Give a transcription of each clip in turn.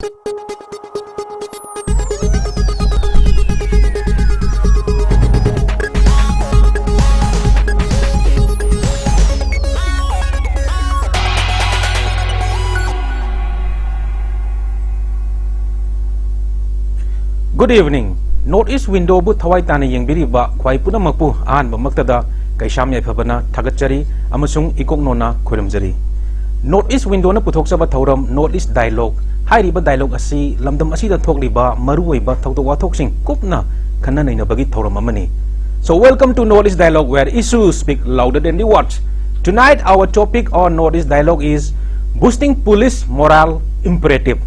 Good evening. Northeast window bu thawai tani yengbiriba khwai punamakpu anba maktada Keisham Yaiphaba Thagatsari amasung ikoknona khorimjari. Northeast window na puthokchaba thauram Northeast dialogue hairiba dialogue asi lamdam asida thokliba maruoiba thawtok wathoksing kupna khananainabagi thauram amani. So welcome to Northeast dialogue where issues speak louder than the words. Tonight our topic on Northeast dialogue is boosting police morale imperative.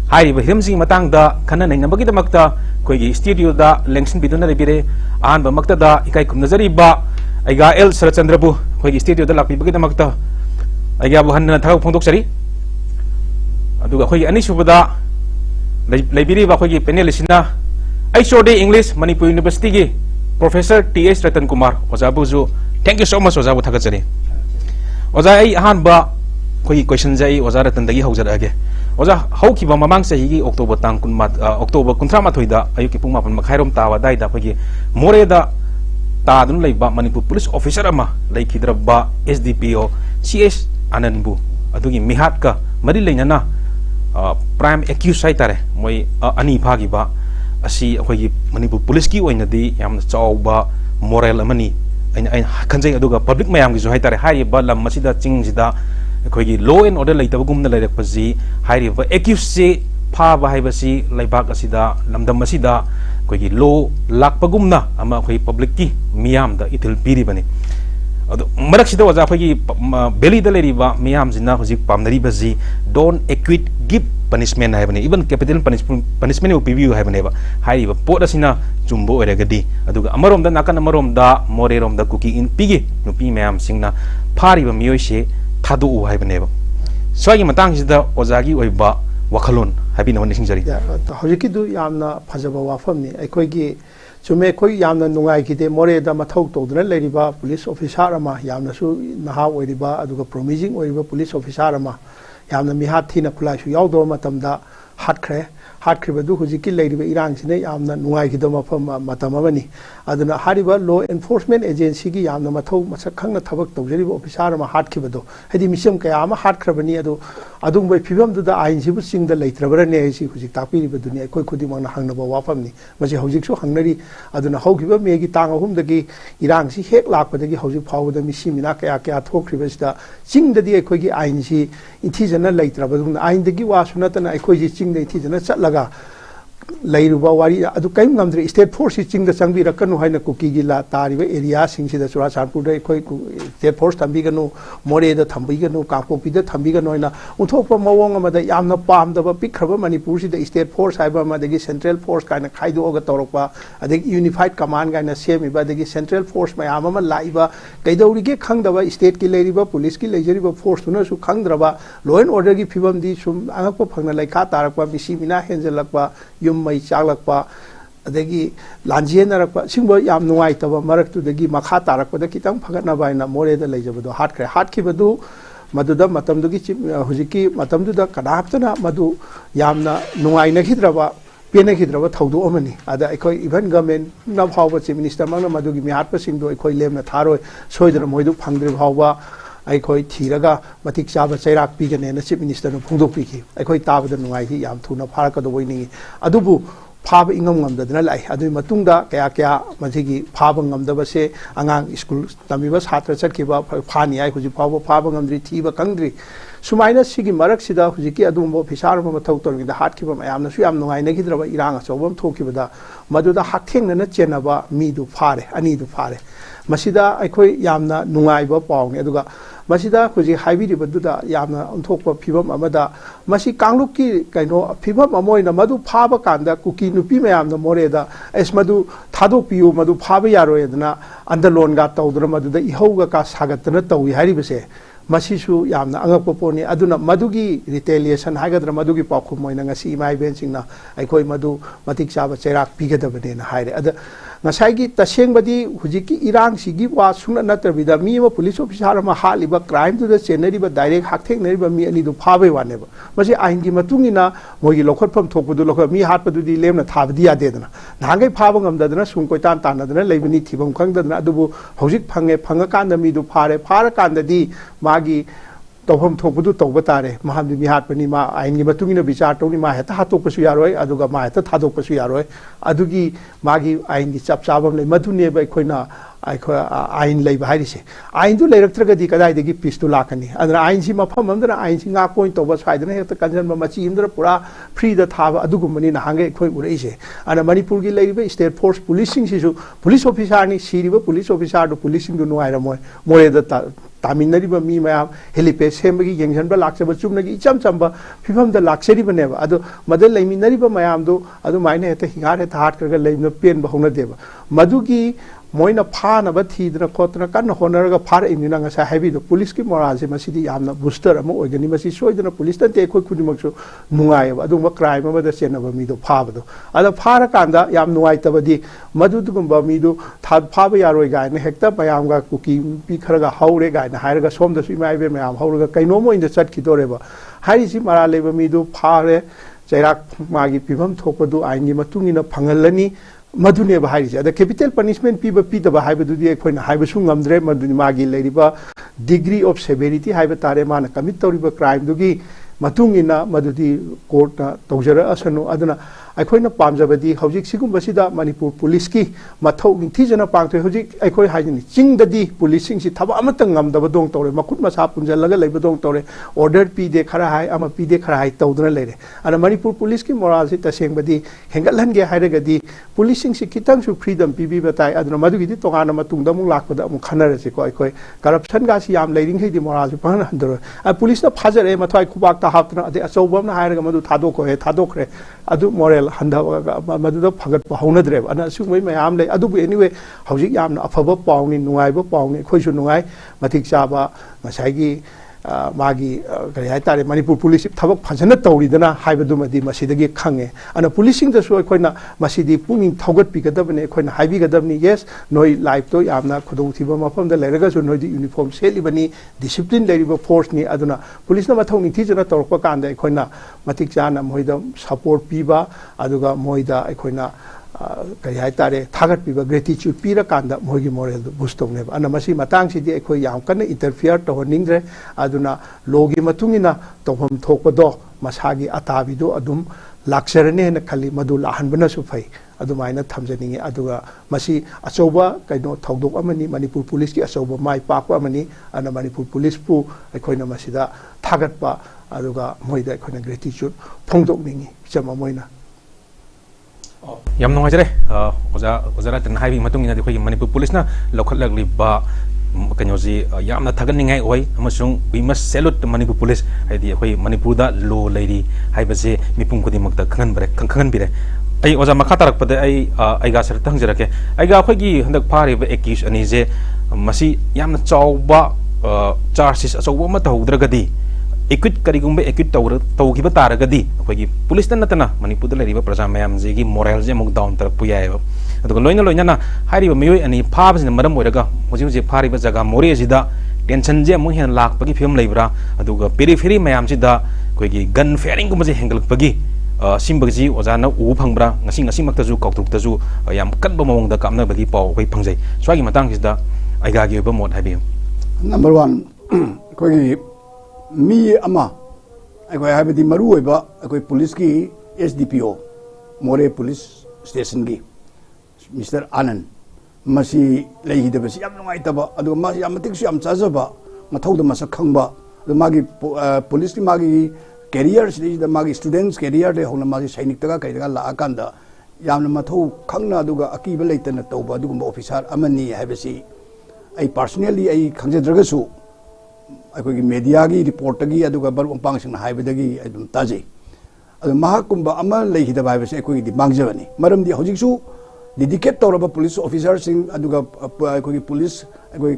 Hairiba himsi matangda khananainabagi damakta koigi studio da lengsin biduna rebire anba maktada ikai kumnazariba aiga L Sharatchandra bu koigi studio da lakpibagi damakta aiga bu hanna thau phongdoksari aduga koigi anisubada laibiriba koigi Panellists na HOD English Manipur University gi Professor Th Ratankumar ojabuju thank you so much ojabu thagatsari oja ai hanba koigi question jai oja ratandagi haujarage oja haukiba mamang sahi October tang October 13 da ayuki pung mapan makhairom tawa dai da phagi more da ta dun leiba Manipur police officer ama leikidraba SDPO CS Anandbu adugi mihat ka mari leinana prime accused saitare moi ani phagi ba asi phagi Manipur police ki oinadi yam chawba moral amani aina khanjai aduga public mayam gi jo haitare hai ba lam masida chingsida koigi law and order laitaba gumna lairakpaji hairiba accused phaba haibasi laibak asida lamdam asida koigi law lakpagumna ama koi public ki miyam da itil piri bani adu marak sida waja koigi belly da leriba miyam jina hojik pamnari baji don't acquit give punishment haibani even capital punishment upibiu haibani ba hairiba pot asina chumbo oregadi aduga amarom da nakan amarom da morerom da cookie in pigi nupi miyam singna phariba miyoise thadu u haibneba swagi matang sida ozagi oiba wakhalon habi na nisingjari hojiki du yamna phajaba wafamni aikoigi chume khoi yamna nungai kide more da mathau toduna leriba police officer ama yamna su naha oiriba aduga promising oiriba police officer ama yamna mihat thina khulai su yawdo matamda hatkhrebadu hojiki leriba irang sine yamna nungai kide mafam matamamani aduna hariba law enforcement agency gi yamna mathau masak khangna thabak tawjariba officer ama hatkhibedo hedi misam kaya ama hatkhrebani adu adung bai phibam du da ain sibu singda leitrabrane si hojik tapiriba dunia koi khudi mangna hangnaba wafamni maji hojik su hangnari aduna haukiba megi tang ahum dagi irang si hek lakpadagi hojik phawda misi mina kaya thokhribasida singdadi ekoi gi ain si inthijana leitrabadung ain dagi wa sunatana ekoi ji singda inthijana chatlaga leiruba wari adu kaim ngamdre state force chingda changbi rakanu haina kuki gi la tariba area singsida Sharatchandra da ekoi state force thambi ganu more da thambi ganu kapopi da thambi ganu haina uthokpa mawong amada yamna pamdaba pikraba Manipur si da state force haiba madagi central force kaina khaido oga torokpa adagi unified command kaina semiba adagi central force mayam ama laiba kaidawrige khangdaba state ki leiriba police ki leijariba force tuna su khangdraba law and order gi phibam di sum angakpa phangna laikha tarakpa misi mina henjelakpa mai chaglakpa adagi lanjenarapa singbo yam nuai taba maraktu dagi makha tarakpa da kitang phagatna baina more da leijabado hatkibadu maduda matamdugi hujiki matamduda kadaptana madu yamna nuai na khidraba pena khidraba thaudo amani ada ekoi even government na phawba chief minister mangna madugi mihatpa singdo ekoi lemna tharoi soidra moidu phangdri phawba aikoi thiraga matik chaba chairak pigane na chief minister no phungdok piki aikoi tabada nungai hi yam thuna pharaka do boini adubu phaba ingam ngamdadna lai adui matungda kaya majigi phaba ngamdaba se angang school tamiba chhatra chatkiba phani ai huji phaba ngamdri thiba kangdri sumaina sigi marak sida hujiki adumbo fisar ma thau torgi da hatkiba mayamna su yam nungai na gidraba iranga chobam thokibada maduda hathengna na chenaba mi du phare ani du phare masida aikoi yamna nungai ba pawne aduga masida huji haibiribaduda yamna onthokpa phibam amada masi kanglukki kaino phibam amoina madu phaba kanda kuki nupi mayamna moreda es madu thadok piu madu phaba yaroedna andalon ga tawdra maduda ihauga ka sagatna tawi haribase masisu yamna angakpa poni aduna madugi retaliation hagadra madugi pakhum moina ngasi imai bensingna aikoi madu matik chaba chairak pigadabane na haire ada ngasai taseng badi hujiki irang sigi wa sungna natrabida mi ma police officer ma haliba crime to the cheneri ba direct hakthek neri ba mi ani du phabe wane ba masi ain gi matungina mogi lokhot pham thokpu du lokha mi hat padu di lemna thabdi ya de dana nangai phaba ngam dadana sung koi tan tan dadana leibani thibam khang dadana adubu hojik phanga kan da mi du phara kan da di magi tawham thokpudu tawba tare mahamdi mi hat pani ma ain gi matungina bichar tawni ma heta hatok pasu yaroi aduga ma heta thadok pasu yaroi adugi magi ain gi chap chabam le madune ba khoina ain lei ba harise ain du leiraktraga di kadai de gi pistu lakani adra ain si mafam amdra ain si nga point tawba saidana heta kanjan ma machi indra pura free da thaba adugumani na hange khoi ureise ana manipur gi leiba state force policing sisu police officer ni siriba police officer do policing do noaira moy more da तामिनरीब मी मैम helipad सेमगी यंगजनब लाक्सब चुमनगी इचम चंबा फिफम द लाक्सरीब नेब अदो मदे लेमिनरीब मैम दो अदो माइने हेते हिंगार हेते हाट करगा लेमिन पेन बहुना देब मदुगी मोइना फानब थीदना खोतना कन होनरगा फार इनिना ngasa हेबी दो पुलिस की मोराल से मसीदी यामना बूस्टर अम ओइगनी मसी सोइदना पुलिस तते खोइ खुदिमकसु नुंगायब अदुम क्राइम अमद सेनब मीदो फाबदो अदा फार कांदा याम नुंगाइतबदी मदुदुगुंबा मीदो थाद फाब यारोय गायने हेक्ता मयामगा कुकी पी खरगा हाउरे गायने हायरगा सोमदसु इमाइबे मयाम हाउरगा कैनोमो इंद चटखिदोरेबा हारिसि मारा लेबा मीदो फारे चैराक मागी पिबम थोपदु आइनगी मतुंगिना फंगलनी मधुने बाहरी अद कैपिटल पनिशमेंट पीब पीदब हाइबदुदी अखोइना हाइबसु ngamdre मधुनि मागी लेरिबा डिग्री ऑफ सेवेरिटी हाइब तारे माना कमिट तौरिबा क्राइम दुगी मतुंगिना मधुदी कोर्ट तौजरा असनु अदना अखोइना पामजबदी हौजिक सिगुंबसिदा मणिपुर पुलिस की मथौ निथिजना पांगथो हौजिक अखोइ हाइजनि चिंगददी पुलिसिंग सि थबा अमत ngamdaba dong तौरे मकुट मसा पुंजलगा लेब dong तौरे ऑर्डर पीदे खरा हाइ अमा पीदे खरा हाइ तौदना लेरे अना मणिपुर पुलिस की मोराल सि तसेंगबदी हेंगलहनगे हाइरगदी पुलिसिंग सि खितंग सु फ्रीडम पीबी बताय अदना मधुगिदी तोगाना मतुंगदा मुंग लाखबदा मु खनरसे को अखोइ करप्शन गा सि याम लेरिंग हेदि मोराल सि पहन हंदरो पुलिस ना फाजरे मथाइ खुबाक ता हापना अदे अचौबम ना हाइरगा मधु थादोको हे थादोखरे अदु मोरल हंदा मधुदा फगत हौनद्रेब अना सुमै मयाम ले अदुबु एनीवे हौजिक यामना अफब पाउनी नुंगाइबो पाउनी खोइसु नुंगाइ मथिक चाबा मसाइगी मागी करि हाइतारे मणिपुर पुलिस थबक फजन तौरिदना हाइबदुमदि मसिदगी खंगे अना पुलिसिंग दसु अखोइना मसिदि पुनिंग थौगत पिगदबने अखोइना हाइबिगदबनि यस नोइ लाइफ तो यामना खुदोंथिबा मफमदा लेरगसु नोइदि यूनिफॉर्म सेलिबनि डिसिप्लिन लेरिबा फोर्स नि अदुना पुलिसना मथौनि थिजना तौरकपा कांदा अखोइना मथिक चाना मोइदा सपोर्ट पीबा अदुगा मोइदा अखोइना कई हाइतारे थागत पीबा ग्रेटिट्यूड पीरा कांदा मोगी मोरल बूस्ट तौने अना मसी मतंग सिदि अखोइ याम कन इंटरफियर तौहनिंग्रे अदुना लोगी मतुंगिना तौफम थोकपदो मसागी अताबिदो अदुम लाक्सरने न खली मदु लाहनबनसु फै अदुमाइना थमजनिंगे अदुगा मसी अचौबा कैनो थौदोक अमनी मणिपुर पुलिस की अचौबा माइ पाकवा अमनी अना मणिपुर पुलिस पु अखोइना मसिदा थागतपा अदुगा मोइदा अखोइना ग्रेटिट्यूड फोंदोकनिंगी चमा मोइना यम नुंगाइजरे ओजा रतन हाइबी मतुंगिना दि खोइ मणिपुर पुलिसना लौखटलगलिबा कनोजी यामना थगनिंgai ओइ अमसुंग we must salute Manipur police हाइदि खोइ मणिपुरदा लो लेरी हाइबसे मिपुंग खुदिमक्ता खंगनबिरे आई ओजा मखा तरकपदे आइगा सर तंगजरके आइगा खोइगी हंदक फारिबा एक्यूज अनिजे मसी यामना चावबा चार्जेस अचौबा अमा तहौद्रगदी एक्यूट करिगुंबे एक्यूट तौगिबा तारगदी अखोइगी पुलिस नतना मणिपुरदा लेरिबा प्रजा मयाम जेगी मोरल जे मुक डाउन तरपु यायबा अदुगा लोइना लोइना हारिबा मियोय अनि फाबसिना मरम ओइरगा होजि होजि फारिबा जगा मोरे जिदा टेंशन जे अमुक हेन लाकपगी फिल्म लेब्रा अदुगा पेरिफेरी मयाम जिदा कोइगी गन फेयरिंग गुमजे हेंगलपगी सिंबगजी ओजाना उ फंगब्रा ngasi ngasi maktazu kauktuktazu yam kanba mawongda kamna bagi paw hoi fangjai swagi matang sida aiga gi oba mod habi number 1 koigi mi ama agoi habidi maru oiba agoi police ki SDPO more police station gi Mr. Anand masi leihidabasi yam nungaitaba adu masi amatik su yam chajaba mathauda masa khangba adu magi police ki magi careers the magi students career de hona magi sainik taga kaidaga la akanda yamna mathau khangna aduga akiba leitana tauba adugumba officer amani habasi ai personally ai khangjadragasu ai media gi report gi aduga bar umpang sing haibadagi adum taji adu mahakumba ama leihida habasi ai di mangjabani maramdi hojiksu dedicate tawraba police officers sing aduga police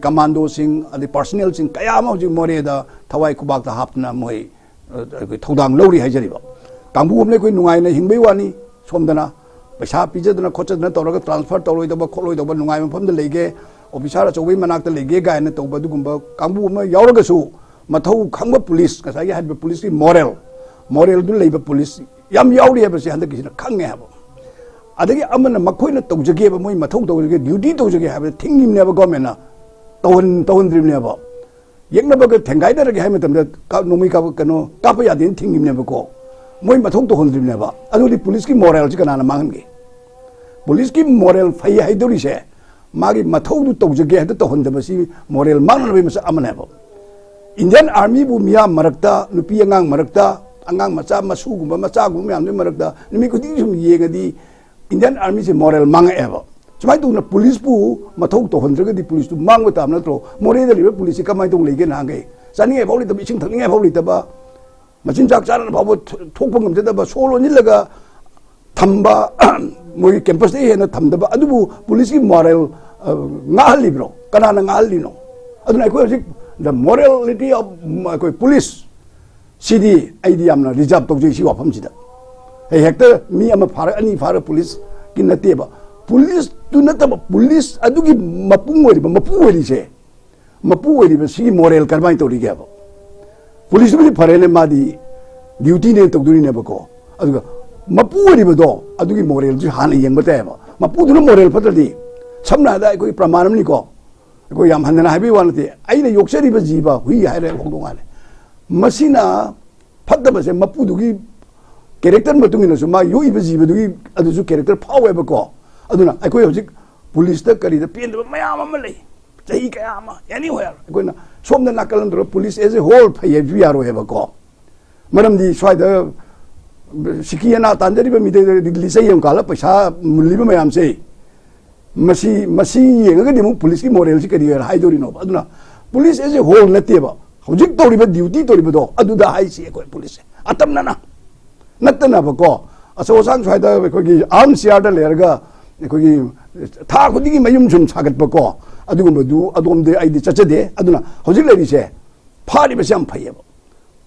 commando sing adi personnel sing kaya ma hojik more da thawai kubak ta hapna moi थौदांग लौरी हाइजरिबा कांबू हमने कोई नुंगाइना हिंबै वानी सोमदना पैसा पीजदना खोचदना तौरगा transfer तौरोइदबा खोलोइदबा नुंगाइ मफमदा लेगे officer अचौबी मनाक्ता लेगे गायना तौबा दुगुंबा कांबु अमा यावरगसु मथौ खंगबा police कसाई हाइबा पुलिस की मोरल दु लेबा पुलिस याम यावरी हेबसे हंदकिसिना खंगे हेबा अदगी अमना मखोइना तौजगेबा मोइ मथौ तौजगे ड्यूटी तौजगे हेबा थिंगिमनेबा गवर्नमेंटना तौहनद्रिमनेबा येंगनबा थेंगाइदरगे हाइ मतमदा नोमी का कनो कापा यादि थिंगिमनेबा को मोइ मथौ तौहनद्रिमनेबा अदुदि पुलिस की मोरल से कनाना मांगनगे पुलिस की मोरल फै हाइदोरिसे मागी मथौ दु तौजगे हेद तौहनदबसी मोरल मांगनबे मसा अमनेबा इंडियन आर्मी बु मिया मरकता नुपी अंगांग मरकता अंगांग मचा मसुगुंबा मचागुंबा यामने मरकता निमि खुदिंग सुम येगदी इंडियन आर्मी से मोरल मांगएबा सुमाय तुना पुलिस बु मथौ तौहनद्रगदी पुलिस तु मांगबा ताम नत्रो मोरेल लिबा पुलिस से कमाय तौं लेगे नांगे चानिगे फाउली तब इसिंग थनिगे फाउली तबा मचिन चाक चारन फावो थोकपा ngमजदबा सोलो निलगा थंबा मोई कैंपस दे हेना थमदबा अदुबु पुलिस की moral ngahalibro kanana ngahalino aduna ko hojik the morality of koi police city idea amna reserve to ji wafam sida he hector mi ama fara ani fara police kin nateba police tu nataba police adugi mapung wori se mapu wori ba si moral karmai to ri ba police bi fare ne madi duty ne to duri ne ba ko aduga mapu wori ba do adugi moral ji han yeng ba ta ba mapu du moral patadi samna da ko pramanam ni ko ko yam hanna habi wanati aina yokseri ba jiba hui haire hongdongale masina phadda ba se mapu dugi character matungina su ma yoi ba jiba dugi adu su character power ba ko aduna ai ko hojik police da kari da pen ba mayam am lei chai ka ama anywhere ko na somna nakalam do police as a whole phai bi yaro he ba ko maram di swai da sikiyana tanjari ba mi de lisai yam kala paisa mulli ba mayam se मसी येंगगे दिमु police की moral से career हाइदोरी नो अदुना police as a whole नतेबा हजिक तोरिबा ड्यूटी तोरिबा दो अदुदा हाइसी कोई पुलिस अतमना नत्तना बको असो सांग स्वाइदा कोगी आर्म सियार लेरगा कोगी था खुदिगी मयुम सुम सागत बको अदुगुम दु अदोम दे आइदि चचदे अदुना हजिक लेरिसे फारि बसम फैयबा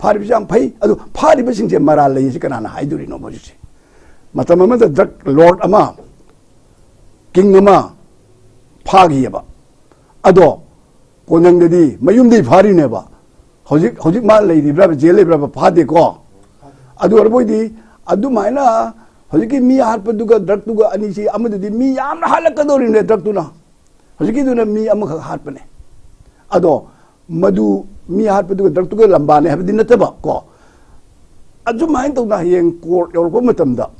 फारि बसम फै अदु फारि बसिंसे मराल लेयि कनाना हाइदोरी नो बजिसे मतम म ड्रग लॉर्ड अमा किंग अमा फागियबा अदो कोनंगदी मयुमदी फारिनेबा हजिक मा लेरिब्रा जेल लेब्रा फादे को अदु अरबोइदी अदु माइना हजिकी मी हाटपदुगा ड्रग तुगा अनिसी अमददी मी याम हालकदोरिने ड्रग तुना हजिकी दुना मी अमख हाटपने अदो मदु मी हाटपदुगा ड्रग तुगा लंबाने हबदी नतबा को अजु माइन तौना हेंग कोर्ट योरबो मतमदा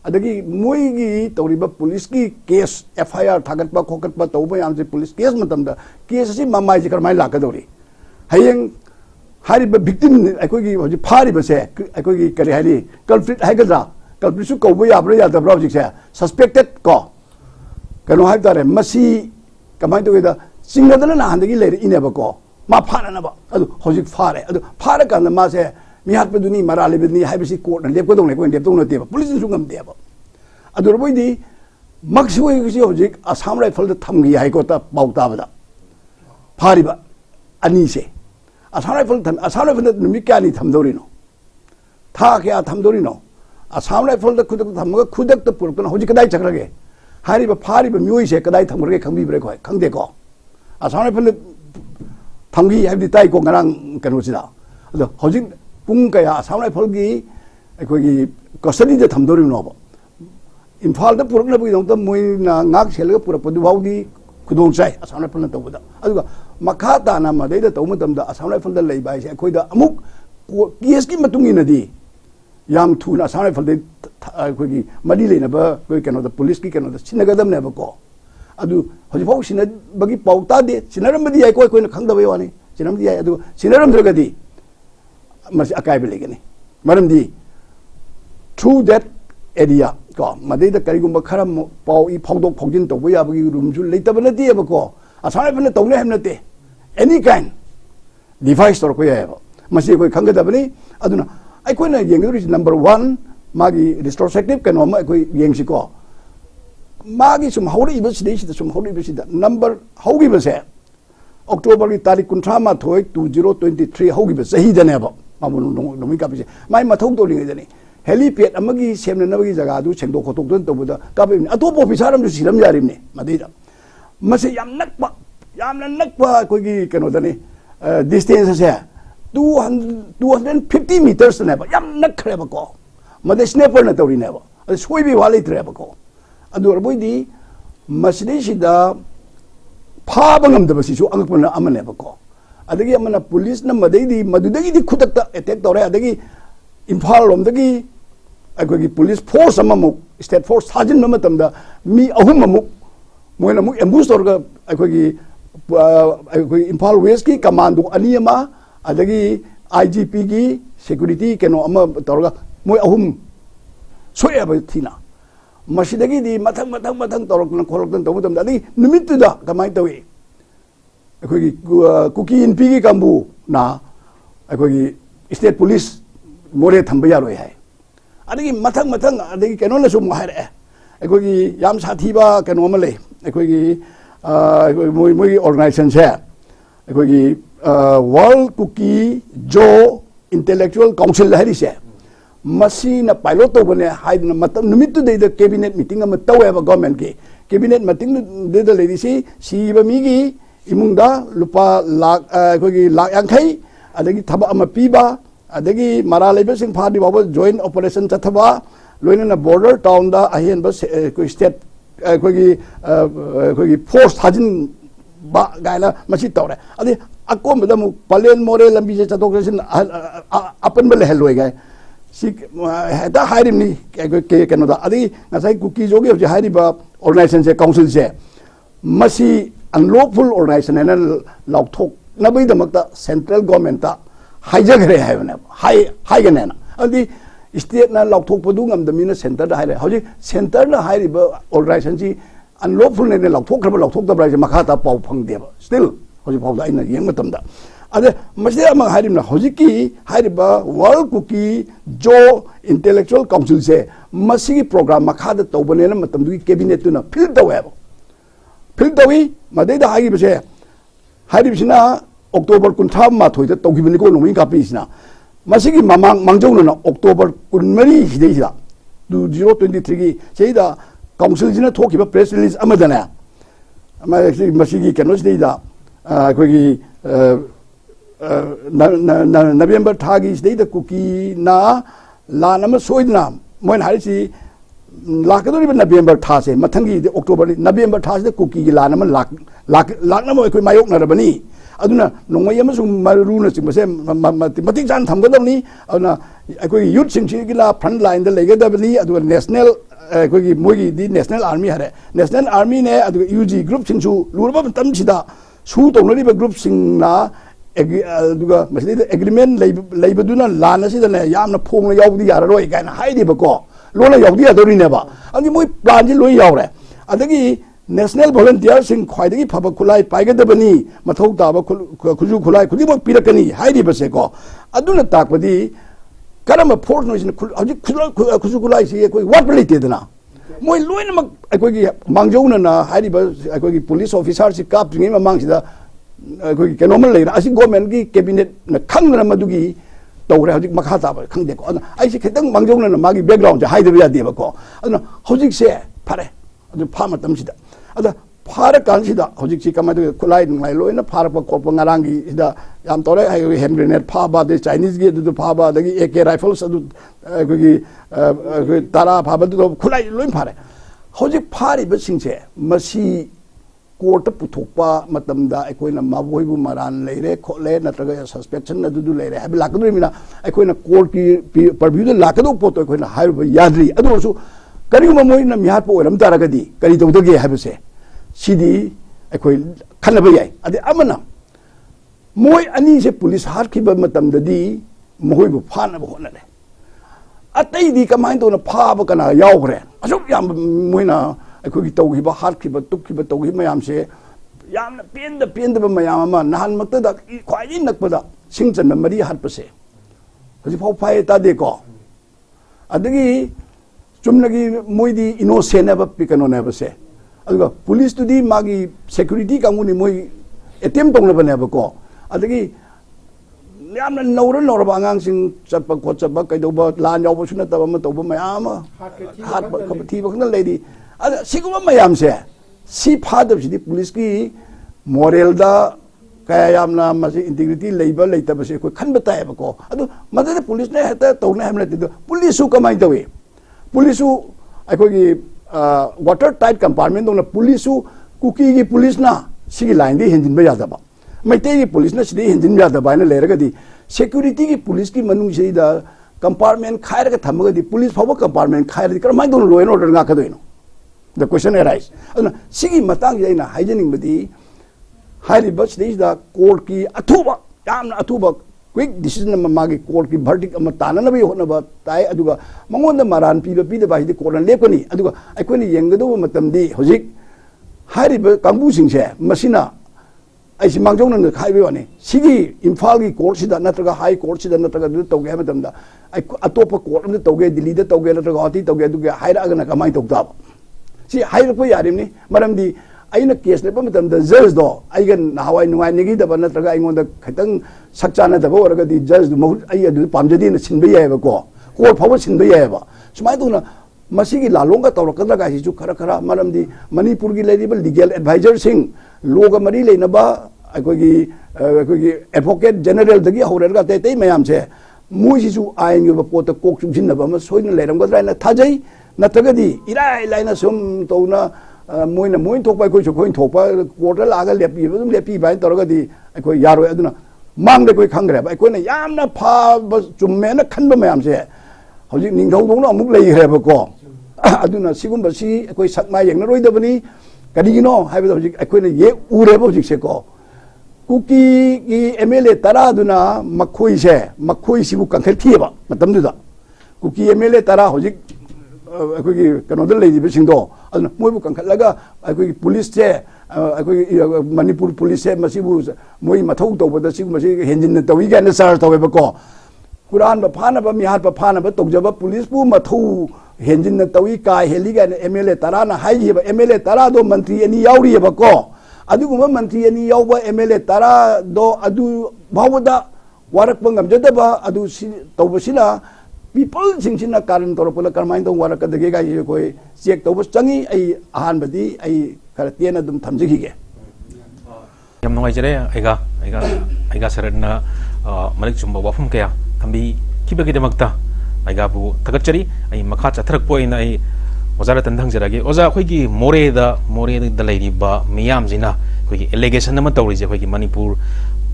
अदगी मोईगी तौरिबा पुलिस की केस एफआईआर थागतबा खोकतबा तौबा यामसे पुलिस केस मतमदा केस असि मामाइ जे करमाइ लाकदोरी हयेंग हारिबा विक्टिम अखोगी हजि फारिबसे अखोगी करि हारि कल्प्रिट हाइगद्रा कल्प्रिट सु कौबा याब्रा यादब्रा हजिसे सस्पेक्टेड को कनो हाइतारे मसी कमाइ तोगेदा सिंगदना नाहंदगी लेरे इनेबको मा फाननबा अदु हजिक फारे अदु फारा कान मासे मिहात पे दुनी मरा ले बदनी हाइबसी कोर्ट न लेपको दोंग लेको लेपतो नतेबा पुलिस सु ngमदेबा अदु रबोइदी मक्सी होइगसी हजिक आसाम राइफल द थमगी हाइको ता पाउताबदा फारिबा अनि से आसाम राइफल नुमी क्यानी थमदोरिनो था क्या थमदोरिनो आसाम राइफल द खुदक थमगा खुदक त पुरकन हजिक कदाइ चक्रगे हारिबा फारिबा म्योइ से कदाइ थमरगे खंबीब्रे को खंगदे को आसाम राइफल थमगी हाइबदी ताइ को ngरang कनोसिदा अदो हजिक पुंग कया आसाम राइफल की अखोगी कस्टडी दे थमदोरिनोबा इम्फाल द पुरकनबगी दंत मोइना ngak सेलगा पुरपदु बाउदी खुदोंग चाइ आसाम राइफल न तौबदा अदुगा मखा ताना मदैदा तौमतमदा आसाम राइफल द लेबा इसे अखोइदा अमुक केस की मतुंगिनदी याम थुना आसाम राइफल दे अखोगी मदी लेनबा कोइ केनो द पुलिस की केनो द सिनगदमनेबा को अदु हजिफाउ सिनबगी पाउता दे सिनरमदी आइ कोइ कोइना खंगदबय वानी सिनमदी आइ अदु सिनरमद्रगदी मसी अकाइब लेगनी मरमदी थ्रू दैट एरिया को मदैद करिगुंबा खरम पाउ इ फाउदोक फाउजिन तौबा याबगी रूमजु लेतब नतेबा को आसाम राइफल तौने हम नते एनी काइंड डिवाइस तोरको याबा मसी कोइ खंगदबनी अदुना अइकोइना येंगदुरि नंबर 1 मागी रिस्ट्रोस्पेक्टिव कनो कोइ येंगसिको मागी सुम हौरि बसिदे सुम हौरि बसिदा नंबर हौगी बसे अक्टोबर की तारीख 23 2023 हौगी बस सही दनेबा मामु नोमी कापिसे माइ मथौ तोलिङै दने helipad amagi semna nabagi jaga du chengdo khotok don tobuda kabe ato officer am siram yarimne madida mase yam nakpa koi gi kano dani distance se 250 meters ne ba yam nakhre ba ko made sniper na tori ne ba soi bi wali tre ba ko adu arboi di masini sida pha bangam da basi su angakna amane ba ko adagi amana police na madai di madudagi di khutakta attack tore adagi imphal lom dagi akogi police force amamuk state force sajin ma matamda mi ahum amuk moina muk ambush torga akogi imphal west ki commando ani ama adagi IGP ki security keno ama torga moi ahum soya ba thina masidagi di mathang torokna kholokna tawdam adi numit da kamai tawi akogi cookie in pigi kambu na akogi state police more thamba yaroi hai adagi mathang adagi keno na sum haire akogi yam sathiba keno ma le akogi moi organization se akogi world cookie jo intellectual council hari se masi na pilot to bane haidna matam numit tu de cabinet meeting am tawe ba government ke cabinet meeting de de lady si ba mi gi imungda lupa lak akogi lak yankai adagi thaba ama piba adagi mara lebe sing phadi baba joint operation chathaba loina na border town da ahen ba ko state kogi force thajin ba gaila masi tawre adi akom da mu palen more lambi je chatok sin apan bele heloi gai si heta hairim ni ke keno da adi ngasai cookie jogi je hairi ba organization se council se masi unlawful organization and laukthok nabai da makta central government ta haijagre hai na hai gane na adi state na laukthok padu ngam da mina center da hai hoji center na hai ba organization ji unlawful ne laukthok da bra je makha ta pau phang de ba still hoji pau da ina yeng matam da ade masde ama harim na hoji ki hai ba world cookie jo intellectual council se masi program makha da tawbane na matam du cabinet tu na fill da web fill da wi madai da hai ba se hari bisina October 23 da tawgibani ko nongin kapi sina masigi mamang mangjong na October 23 hidei 2023 gi seida council jina thokiba press release amadana masigi kenos deida kogi November thagi deida cookie na la nama soidna moin harisi lakadori November tha se mathangi October November tha se cookie gi la nama lak nama koi mayok na rabani aduna nongmai amasung maruna chingse matik jan thamgadawni aduna akoi youth singchi gila front line da legadabni adu national akoi mogi di national army hare national army ne adu UG group singchu lurba tam chida su tongnari ba group sing na aduga masli agreement leibaduna lana sida ne yamna phongna yawdi yararoi gaina haidi ba ko lona yawdi adori ne ba ani moi plan ji loi yawre adagi national volunteer sing khwaidagi phaba khulai paigadabani mathau taba khuju khulai khudimok pirakani haidi base ko aduna takpadi karama force noise khuju khulai si koi what related na moi loina mak akoi gi mangjona na haidi ba akoi gi police officer si kap ngi mamang sida akoi gi kenomal leira asi government gi cabinet na khangna madugi tawre hojik makha taba khangde ko ai si khitang mangjona na magi background ja haidi ba deba ko aduna hojik se phare adu phama tam sida ada phara kansida hojik si kamadu khulai ngai loina phara pa ko ngarang gi ida yam tore hai hand grenade phaba de Chinese gi du phaba dagi AK rifles adu gi tara phaba du khulai loin phare hojik phari ba singse masi court puthokpa matamda akoina maboibu maran leire khole natraga suspension adu leire habi lakadri mina akoina court ki purview da lakadu poto akoina haiba yadri adu su kari ma moi na mihat po ram taragadi kari tawdage habse sidi akoi khanaba yai ade amana moi ani se police har ki ba matam dadi moi bu phana ba honale atai di kamai to na pha ba kana yawgre asuk yam moi na akoi ki tawgi ba har ki ba tuk ki ba tawgi mayam se yam na penda ba mayam ma nahan makta da khwai nakpa da singchan mari hat pa se hoji phau phai ta de ko adagi chumnagi moidi innocent aba pikano na ba se aduga police to di magi security kanguni moi attempt tong na ba ko adagi यामना नौर नौरबा आंगांसिंग चटपा खोचबा कइदोबा लान यावबसु नतबा म तोबा मयाम हात खबथि बखना लेदी अद सिगुबा मयाम से सी फादब सिदी police की moral दा kaya yamna masi integrity labor later basi ko khan bataya ko adu madade police ne heta tawna hamla tido police su kamai tawi police su ako gi water tight compartment dona police su cookie gi police na sigi line di hinjin ba yada ba maite gi police na sidi hinjin yada ba na leraga di security gi police ki manung sei da compartment khaira ka thamaga di police phawa compartment khaira di kramai don law and order nga ka doino the question arise aduna sigi matang jaina hygienic badi Hari bus is the court ki atuba, yam atuba, quick decision of Magi court ki verdict of Matana be on about Tai Aduga, Mamon the Maran, people by the court and Leponi, Aduga, I couldn't Yangado Matamdi, Hozik, Hari Kambusing share, Masina, I see Mangon and the highway, Sigi, Infalgi court, that Nataga high court, that Nataga Togamadam, I top a court of the Toga, the leader Toga, Togati, Toga, to get higher than a Kamai Togab. See, higher Poyarimni, Madam the aina case le pamatam the judge do aigan hawai nuai nigi da ban natraga aingon da khatang sakchana da bo raga di judge mo ai adu pamjadi na sinbe ya ba ko court phawa sinbe ya ba sumai tu na masigi lalonga tawrakadra ga hi ju khara khara maram di manipur gi legal advisor sing loga mari leina ba akogi advocate general dagi hawra ga te mayam che mui ji ju ain gi ba pot kok chu jin na ba ma soina leram ga dra na thajai natraga di irai laina sum to na Moin talk by Coach Coin Topa, quarter lager lepi by Toragadi, I call Yaro Aduna, Mang the quick hunger. I couldn't yamna pa was to men a candleman say. How you need no muglay have a call. Aduna Sigum Basi, I quite suck my young Roidabani, Cadino, have I couldn't yet Urebo Jixeco. Cookie Emele Taraduna, Makui share, Makui Sibu can Kiva, Madame Duda. Cookie Emele Tara, Hojic. Akogi kanodal lady bishing do adna moi bu kankhat laga akogi police che akogi manipur police che masibu moi mathau to bada sig masi henjin na tawi ga na sar tawe ba ko quran ba phana ba mi hat ba phana ba tokjaba police bu mathau henjin na tawi ka heli ga mla tara na hai ba mla tara do mantri ani yauri ba ko adu guma mantri ani yaw ba mla tara do adu bawda warak bangam jada ba adu to sila people singchina karan toropula karmain to waraka dege ga ye koi check to bus changi ai ahan badi ai karatiana dum thamjigi ge yam nongai jere aiga saradna malik chumba wafum kaya thambi kibagi demakta aiga bu takachari ai makha chathrak poina ai ozara tandhang jarage oza khoi gi more da lairi ba miyam jina khoi gi allegation nama tawri je khoi gi manipur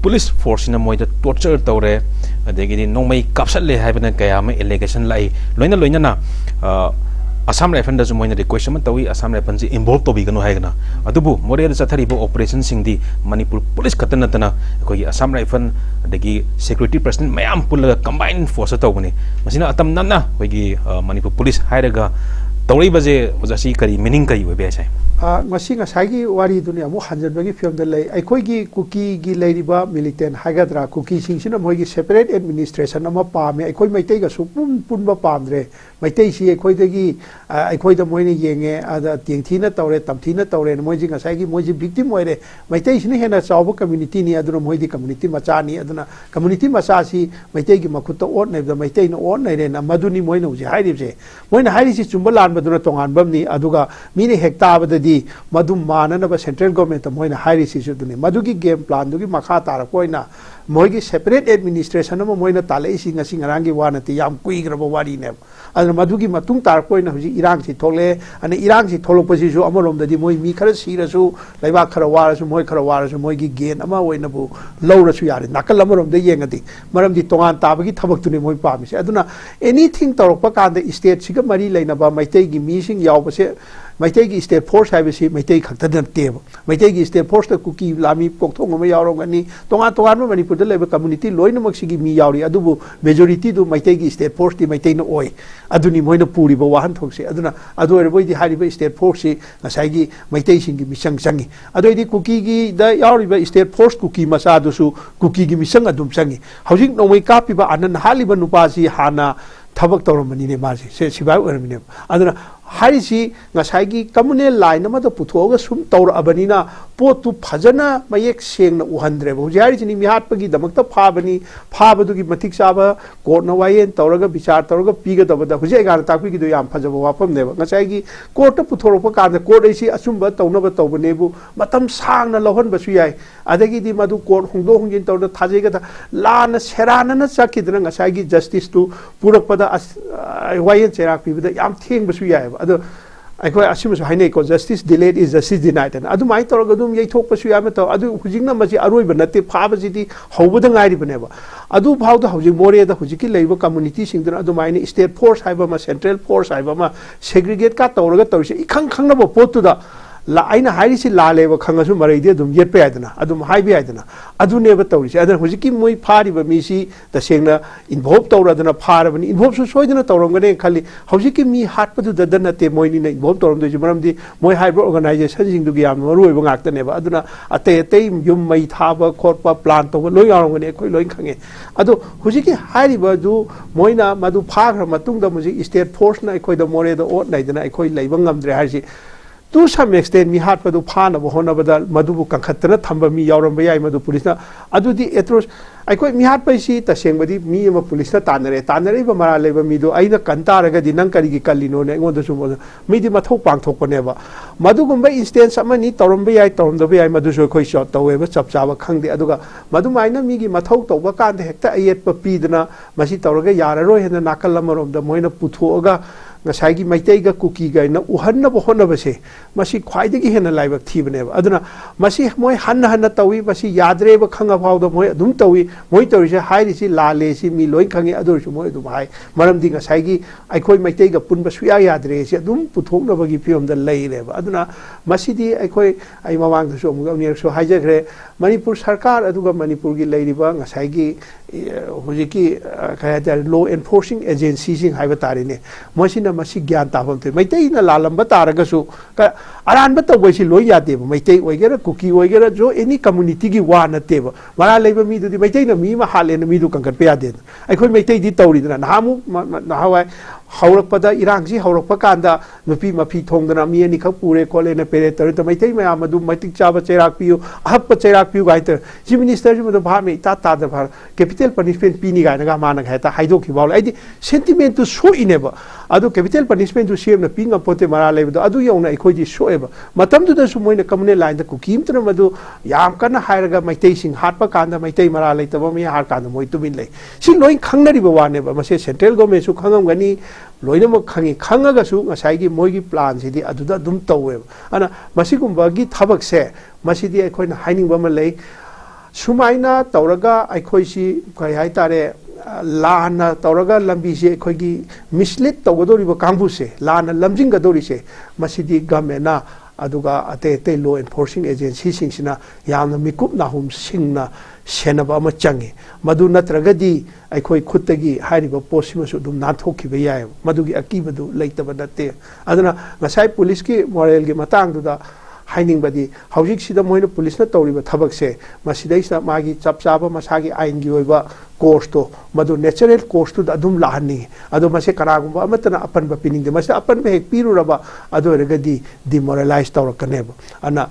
police force na moida torture tawre adegi nongmai kapsal le haibana kaya ma allegation lai loina na Assam Rifle da moina request man tawi Assam Rifle ji involved to bi gano haigana adubu more da sathari bo operation sing di manipur police katana tana koi Assam Rifle adegi security person mayam pulaga combined force tawbani masina atam nanna koi gi manipur police hairaga tawri baje wajasi kari meaning kari we besai ngasi ngasagi wari dunia mu hanjabagi film da lay aikoigi cookie gi leiriba militant hagadra cookie singsina moigi separate administration ama pame aikoi maitai ga su punba pamdre maitai si aikoi dagi aikoi da moine yenge ada tingthina tawre tamthina tawre moiji ngasagi moiji victim moire maitai sini hena chawba community ni aduna moidi community macha ni aduna community macha si maitai gi makhutta on nei da maitai no on nei na maduni moina uji hairibse moina hairi si chumbalan baduna tongan bamni aduga mini hekta badadi madu manana ba central government moina hairi si suduni madugi game plan dugi makha tar koina moigi separate administration ma moina talai si ngasi ngarangi wanati yam kuigraba wari ne adna madugi matung tar koina huji irang si thole ani irang si tholo pasi ju amarom dadi moi mi khara sirasu laiba khara warasu moi khara warasu moigi gain ama oina bu lawrasu yare nakal amarom de yengati maram di tongan tabagi thabak tuni moi pami se aduna anything torokpa kanda state siga mari laina ba maitai gi mi sing yaw base maitai gi state force haibisi maitai khakta teb maitai gi state force ta cookie lami kokthong ma yawrongani tongan ma manipur da leba community loina maksigi mi yawri adubu majority du maitai gi state force ti maitai no oi aduni moina puri ba wahan thokse aduna adu ere boi di hari ba state force ngasai gi maitai singi misang sangi adu di cookie gi da yawri ba state force cookie masa du su cookie gi misang adum sangi housing no mai kapi ba anan hali ba nupa si hana thabak tawramani ne ma se sibai oramine aduna 하리시 ngasaigi communal line amada puthoga sum tawr abanina potu phajana mayek sengna uhandre bo jari chini mihat pagi damakta phabani phabadu gi matik saba court na wayen tawraga bichar tawraga piga dabada huje gar takpi gi do yam phajaba wapam ne ngasaigi court ta puthoropa ka court ai si asumba tawnaba tawbane bu matam sangna lohan basu yai adagi di madu court hongdo hongjin tawda thajega da lana serana na sakidna ngasaigi justice tu purakpada wayen cherak pibada yam theng basu yai ado अखोई असिमसु हाइने को justice delayed is justice denied एन अदु माइ तोरग दुम यै थोकपसु याम तो अदु हुजिंगना मसि अरोइब नते फाबसिदि हौबद ngairi बनेबा अदु भाउद हुजिंग मोरे द हुजिकी लेबो कम्युनिटी सिंगदन अदु माइने स्टेट फोर्स हाइबा मा सेंट्रल फोर्स हाइबा मा सेग्रीगेट का तोरग तोरिसे इखंग खंगनबो पोतुदा ला आइना हाइरिसि लालेबो खंगसु मरैदि दुम येतपे आइदना अदुम हाइबे आइदना अदु नेबो तोरिसे अदन हुजिकी मोइ फारिबा मिसि तसेंगना इन्वॉल्व तोरदना फारबनि इन्वॉल्व सु सोइदना तोरंगने खाली हुजिकी मी हाटपदु ददनते मोइनिने इन्वॉल्व तोरमदोजि मरमदि मोइ हाइबो ऑर्गेनाइजेशन सिंगदुगी याम मरुइबो गाक्तनेबा अदुना अते अते युम मै थाबा खोरपा प्लान तोबा लोइ यारंगने खोइ लोइ खंगे अदु हुजिकी हाइरिबा दु मोइना मदु फाग्र मतुंगदा मुजि स्टेट फोर्स ना खोइदा मोरेदा ओट नाइदना खोइ लैबा ngamdre हाइसि to some extent mi hat padu phana bo hona bada madubu kankhatna thamba mi yawram bayai madu police na adu di etros ai koi mi hat pai si ta sengbadi mi ma police na tanare ba mara leba mi do aina kantara ga di nang kari gi kallino ne ngon do sum mi di mathau pang thok pa ne ba madu gumba instance amani tawram bayai tawram do bayai madu so khoi shot tawe ba chap cha ba khangde aduga madu maina mi gi mathau taw ba kan de hekta ayet pa pi dana masi tawraga yararoi hena nakal lamarom da moina puthoga ngasaigi maitei ga kuki ga na uhanna bo hona base masi khwaidagi hena laibak thibane aduna masi moi hanna hanna tawi masi yadre ba khanga phawda moi adum tawi moi tawi se hairi si lale si mi loi khangi adur su moi adum hai maram di ngasaigi aikhoi maitei ga punba suya yadre si adum puthokna bagi piom da leire aduna masi di aikhoi ai mawang da so amga ni so haijagre manipur sarkar aduga manipur gi leiriba ngasaigi hojiki kaya law enforcing agency sing haiba tarine moisina masi gyan tabam te maitei na lalamba taraga su aran bata boisi loi yate ba maitei oigera kuki oigera jo any community gi wa na te ba mara leiba mi du di maitei na mi ma hale na mi du kankan pe ade ai khoi maitei di tauri na namu na hawai haurak pada irang si haurak pa kanda nupi mapi thong dana mi ani khap pure kole na pere tar ta maitei ma madu matik chaba cherak piu ahap pa cherak piu gaiter chief minister ji madu bha me ta ta da bhar capital punishment pi ni ga na ga mana ga ta haido ki bawl ai di sentiment to so ineba adu capital punishment to cm na pinga pote mara lebu adu yong na ikhoi di so eba matam du da su moina communal line da ku kim tra madu yam kana hairaga maitei sing hat pa kanda maitei mara le taba mi har kanda moi tu bin le si loi khangnari ba wa ne ba mase central government su khangam gani loina mo khangi khangaga su ngasai gi moi gi plan si di adu da dum tawe ana masi gumba gi thabak se masi di ikhoi na haining ba ma le sumaina tawraga ikhoi si kai hai tare lana tawraga lambi se ikhoi gi mislead tawgadori ba kangbu se lana lamjing gadori se masi di gamena aduga ate law enforcing agency singsina yamna mikup na hum singna senaba ma changi madu natragadi aikhoi khutagi hairiba posima su dum na thokki ba yai madugi akibadu leitaba natte aduna ngasai police ki moral gi matang du da haining badi haujik sida moina police na tawriba thabak se masidai sa magi chapchaba masagi ain gi oiba course to madu natural course to adum lahani adu mase karagumba amatana apan ba pining de mase apan be hek piru raba adu regadi demoralize tawrakaneba ana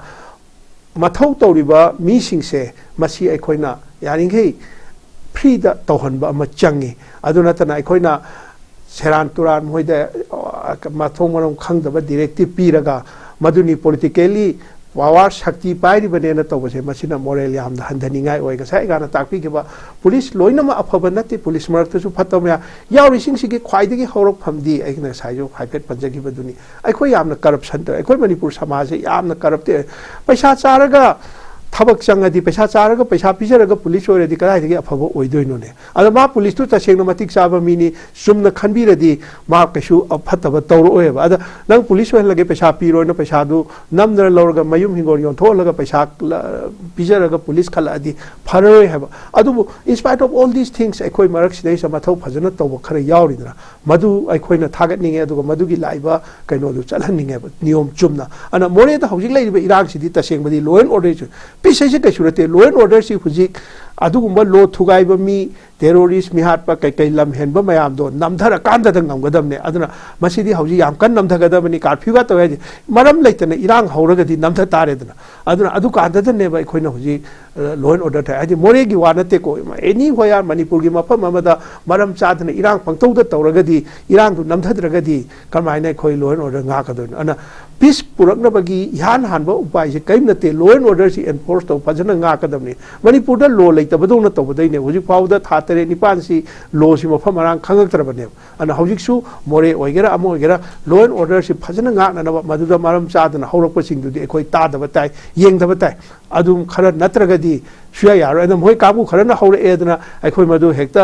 mathau tawriba mi sing se masi aikhoina yaringei free da tawhanba ama changi adu natana aikhoina seran turan moida mathau maram khangdaba directive piraga maduni politically power shakti pairi bane na to base masina moral yam da handhaningai oiga sai gana takpi ke ba police loina ma afaba nati police marak su phatomya yauri sing sigi khwaidagi horok phamdi aigna sai jo haipet panjagi baduni ai khoi yamna corruption ta ai khoi manipur samaj yamna corrupt paisa charaga thabak changadi paisa charaga paisa pijaraga police oredi kadai dagi afaba oidoino ne ada ma police tu tasengna matik chaba mini sumna khanbiradi ma kasu aphataba tawro oeba ada nang police wen lage paisa piro na paisa du namdar lorga mayum hingor yon tholaga paisa pijaraga police khala adi pharoi haba adu in spite of all these things aikoi marak sidai samathau phajana tawba khara yauridra madu aikoi na thagat ninge aduga madugi laiba kaino du chalhaninge niyom chumna ana more da hojik laiba irang sidi tasengbadi law and order pisa se kasurate law and order si hujik अदुगुम्बा लो थुगाइबा मी terrorist मिहाटपा कई लम हेनबा मयाम दो नमधर कांदा नमगदबने अदुना मसिदी हौजी याम कन नमधगदबनी कर्फ्यूगा तवे मरम लेतने इरांग हौरगदी नमध तारेदना अदुना अदु कांददनेबा अखोइना हौजी लॉ एंड ऑर्डर था आदि मोरेगी वा नते को एनी होया मणिपुर की मफम अमदा मरम चादने इरांग पंगतौदा तौरगदी इरांग दु नमधद्रगदी कमाइना अखोइ लॉ एंड ऑर्डर गाकदन अना पीस पुरकनबगी इहान हानबा उपाय से कई नते लॉ एंड ऑर्डर से एनफोर्स तो फजना गाकदबनी मणिपुर दा लॉ लेतबदौना तौबदैने हौजी फाउदा थातरे निपान सी लॉ सी मफम अरांग खंगक्तरबने अना हौजिकसु मोरे ओइगेरा अमो ओइगेरा लॉ एंड ऑर्डर से फजना गाकनबा मदुदा मरम चादना हौरकपसिंगदुदि अखोइ तादबा ताइ येंगदबा ताइ अदुम खरा नत्रगदी सुया यारो अदम होय काबु खरना हौरे एदना अखोइ मदु हेक्ता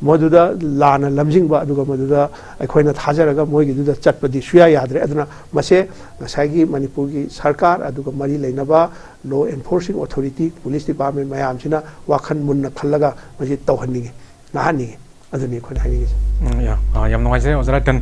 मदुदा लाना लमजिंगबा अदुगा मदुदा अखोइना थाजरगा मोइगिदुदा चटपदि सुया याद्रे अदना मसे ngसाइगी मणिपुर की सरकार अदुगा मरी लेनबा law enforcing authority police department मयामसिना वाखन मुन्ना खल्लगा मजि तौहन्निगे नाहन्निगे अदुनि खोन हाइनिगे या याम नोइजे ओजराटन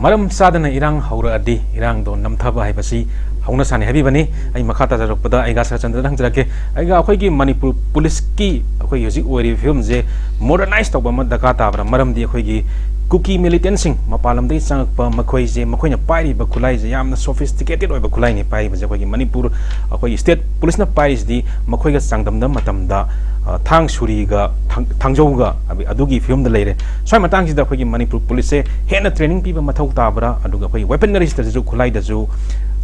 मरम सादना इरांग हौरअदि इरांग दो नमथबा हाइबसी हौना साने हाबिबनी आई मखाता जरपदा आइगा सरचंद्र हंजरके आइगा अखोइगी मणिपुर पुलिस की अखोइ हजिक ओरि फिल्म जे मॉडर्नाइज तौबा म दका ताबरा मरमदि अखोइगी कुकी मिलिटेंट्सिंग मपालमदि चंगप मखोइ जे मखोइना पाइरिबा खुलाई जे यामना सोफिस्टिकेटेड ओइबा खुलाइनि पाइबा जे अखोइगी मणिपुर अखोइ स्टेट पुलिसना पाइरिसदि मखोइगा चांगदमदा मतमदा थांग सुरीगा थांजौगा अबि अदुगी फिल्म द लेरे सोय मतंगसिदा अखोइगी मणिपुर पुलिस से हेना ट्रेनिंग पीबा मथौ ताबरा अदुगा अखोइ वेपनरीज दजु खुलाई दजु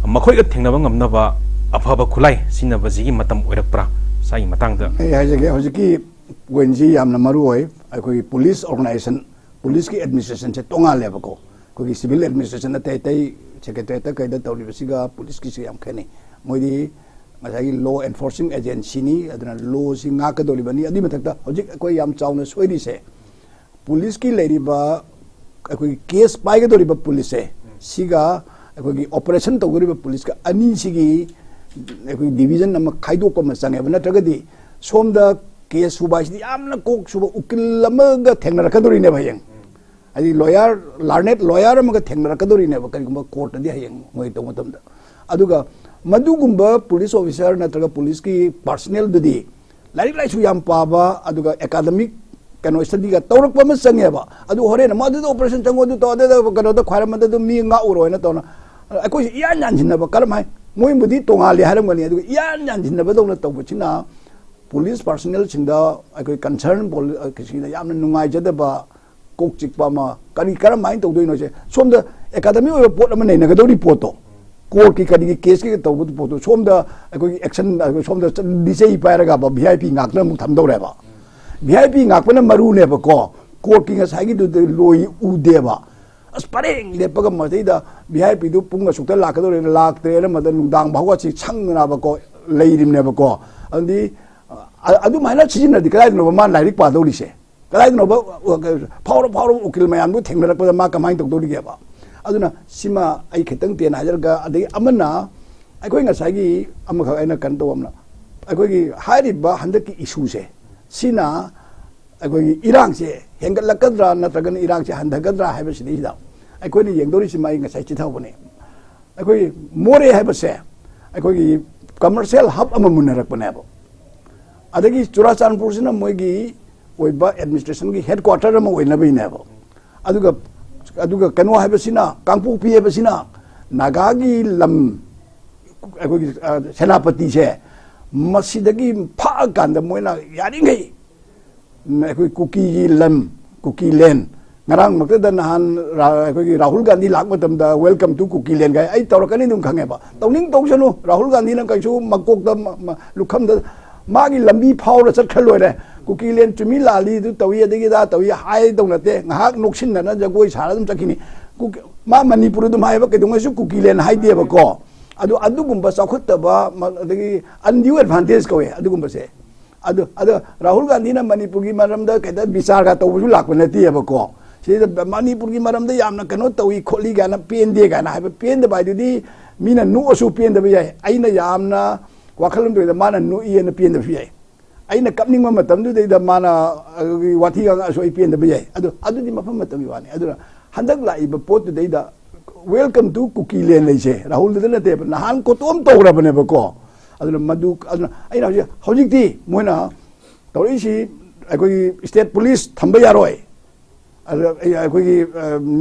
मखोइगा थेंगनबा ngमनबा अफबा खुलाई सिनबा जिगी मतम ओइरकप्रा साइ मतंगदा ए हाजेगे हजिकी वेंजी यामना मरु होय अखोइ पुलिस ऑर्गेनाइजेशन पुलिस की एडमिनिस्ट्रेशन से तोंगा लेबको कोई सिविल एडमिनिस्ट्रेशन न तै सेक्रेटरीट कैदा तौरिबसिगा पुलिस की से याम खने मोइदी मसागी लॉ एनफोर्सिंग एजेंसी नी अदना लॉ सि गाकदोलिबनी अदि मथकता हजिक कोई याम चावना सोइदी से पुलिस की लेरिबा कोई केस पाइगदोलिबा पुलिस से सिगा कोई ऑपरेशन तौगरिबा पुलिस का अनी सिगी कोई डिवीजन नम खाइदोक म चंगेबा नत्रगदी सोमदा केस सुबाइसदी यामना कोक सुबा उकिल अमगा थेंगनरकदोरिने भयंग अदि लॉयर लार्नेट लॉयर अमगा थेंगनरकदोरिने बकरिगुंबा कोर्ट दी हयंग मोइ तो मतमदा अदुगा मदुगुंबा पुलिस ऑफिसर नत्रगा पुलिस की पर्सनल दुदी लाइक लाइसु याम पाबा अदुगा एकेडमिक कनो स्टडी का तौरक म चंगेबा अदु होरेन मदु ऑपरेशन चंगो दु तो दे कनो द ख्वार मद दु मी nga उरोइन तोना अकोइ यान यान जिनबा करमाय मोइ मुदी तोंगाले हारमगनी अदु यान यान जिनबा दौना तौबचिना पुलिस पर्सनल सिंदा अकोइ कंसर्न किसिना यामना नुंगाइ जदबा कोक चिकपा मा करी करमाय तौदोइनो से सोमदा एकेडमी ओइ पोट अमा नैनगदोरि पोटो कोर्ट की करी केस की तौबद पोटो सोमदा अकोइ एक्शन सोमदा डीजे पायरगा बा वीआईपी गाकना मु थमदौरेबा वीआईपी गाकपना मरुनेबा को कोर्ट की ngसाइगी दु लोइ उदेबा अस परेंग लेपगा मदैदा वीआईपी दु पुंगा सुक्ता लाकदोरे लाक्ते र मद नुंदांग भागवा छि छंगनाबा को लेरिमनेबा को अंदी अदु माइना सिजिनदि कलाइदनो मा लाइरिक पादौरिसे कलाइदनो फाउर उकिल मयानबु थेंगरकपदा मा कमाइ तौदोरिगेबा अदुना सिमा आई खितंग तेन हाजरगा अदि अमना अखोइ ngसाइगी अमखा आइना कन तौमना अखोइगी हारिबा हंदकी इशू से सिना अखोइगी इरांग से हेंगलकद्रा नत्रगन इरांग से हंदगद्रा हाइबसिदिदा अखोइनि येंगदोरिसि माइ ngसाइ चिथावबने अखोइ मोरे हाइबसे अखोइगी कमर्शियल हब अम मुनरकपनेबो अदगी चुराचांदपुर से मोगी ओइबा एडमिनिस्ट्रेशन की हेडक्वार्टर अम ओइनबैनेबो अदुगा अदुगा कनो हाइबसिना कांगपोपी हाइबसिना नागागी लम अखोगी सेनापति से मसिदगी फाकांद मोइना यारिंगै अखोई कुकी लम Kuki land ngarang makta nahan अखोगी राहुल गांधी लाक मतमदा वेलकम टू कुकी लैंड गाय आई तौरकनी दुम खंगेबा तौनिंग तौसनु राहुल गांधी न कैसु मकोक द लुखम द मागी लंबी फाउर चखलोरे कुकी लैंड तुमी लाली दु तवी अदगी दा तवी हाय दौनते ngahak noksin na jagoi sara dum chakini मा मणिपुर दुम हायबा केदुंगसु कुकी लैंड हाइदेबा को अदु अदुगुंबा चाखुतबा अदगी अनड्यू एडवांटेज कोए अदुगुंबा से अदु अदु राहुल गांधी ना मणिपुर की मरमदा केदा विचार का तौबु लाकु नतियबा को सिदा मणिपुर की मरमदा यामना कनो तवी खोली गाना पेंदे गाना हायबा पेंद बायदुदी मीना नुअसु पेंदबा याय आइना यामना वाखलम दोदा माना नुइयना पेंदबा याय आइना कपनिंगमा मतमदुदा माना वाथी गा असोइ पेंदबा याय अदु अदुदी मफम मतमी वानी अदु हंदक लाइबा पोतुदैदा वेलकम टू कुकी लैंड लेसे राहुल दनते नहान को तोम तौरबनेबा को अदुना मदु अदुना आइना हजिकती मोइना तौरीसी अखोगी स्टेट पुलिस थंबे यारोय अखोगी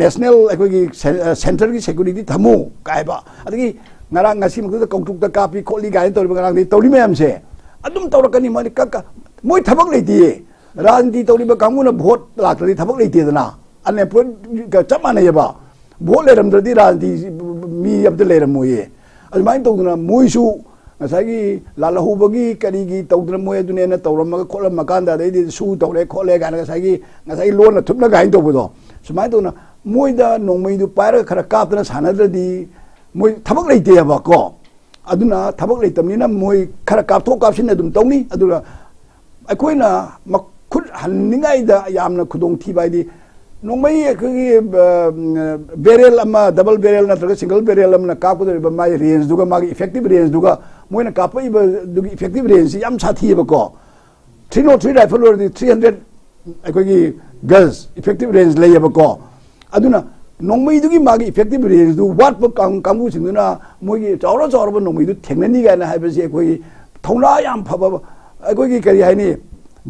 नेशनल अखोगी सेंटर की security थमो कायबा अदगी ngarang ngasi mukta kongtuk ta kapi kholi gai tori ngarang di tori mayam se adum tawrakani mani ka moi thabak leiti rajniti tori ba kanguna vote laktari thabak leiti dana ane pun ka chamana yaba vote leram dadi rajniti mi abde leram moye adumai tawduna moi su ngasagi lalahubagi karigi tawduna moye dune na tawramaga kholam makanda dai su tawre khole ga ngasagi lona thupna gai to bodo sumai tawna moi da nongmai du paira khara kapna sanadadi moi thabak leite ba ko aduna thabak leitamnina moi khara kap thok kap sin adum tawni aduna akoina makhut hanningai da yamna khudong thi bai di nongmai khagi barrel ama double barrel na traga single barrel amna kap ko ba mai range duga magi effective range duga moina kapai ba dugi effective range yam sathi ba ko 303 rifle or 300 akogi guns effective range lay ba ko aduna nongmai dugi magi effective range du what ba kamu singna moi chaura ba nongmai du thengnani ga na haiba se koi thongla yam phaba akogi kari haini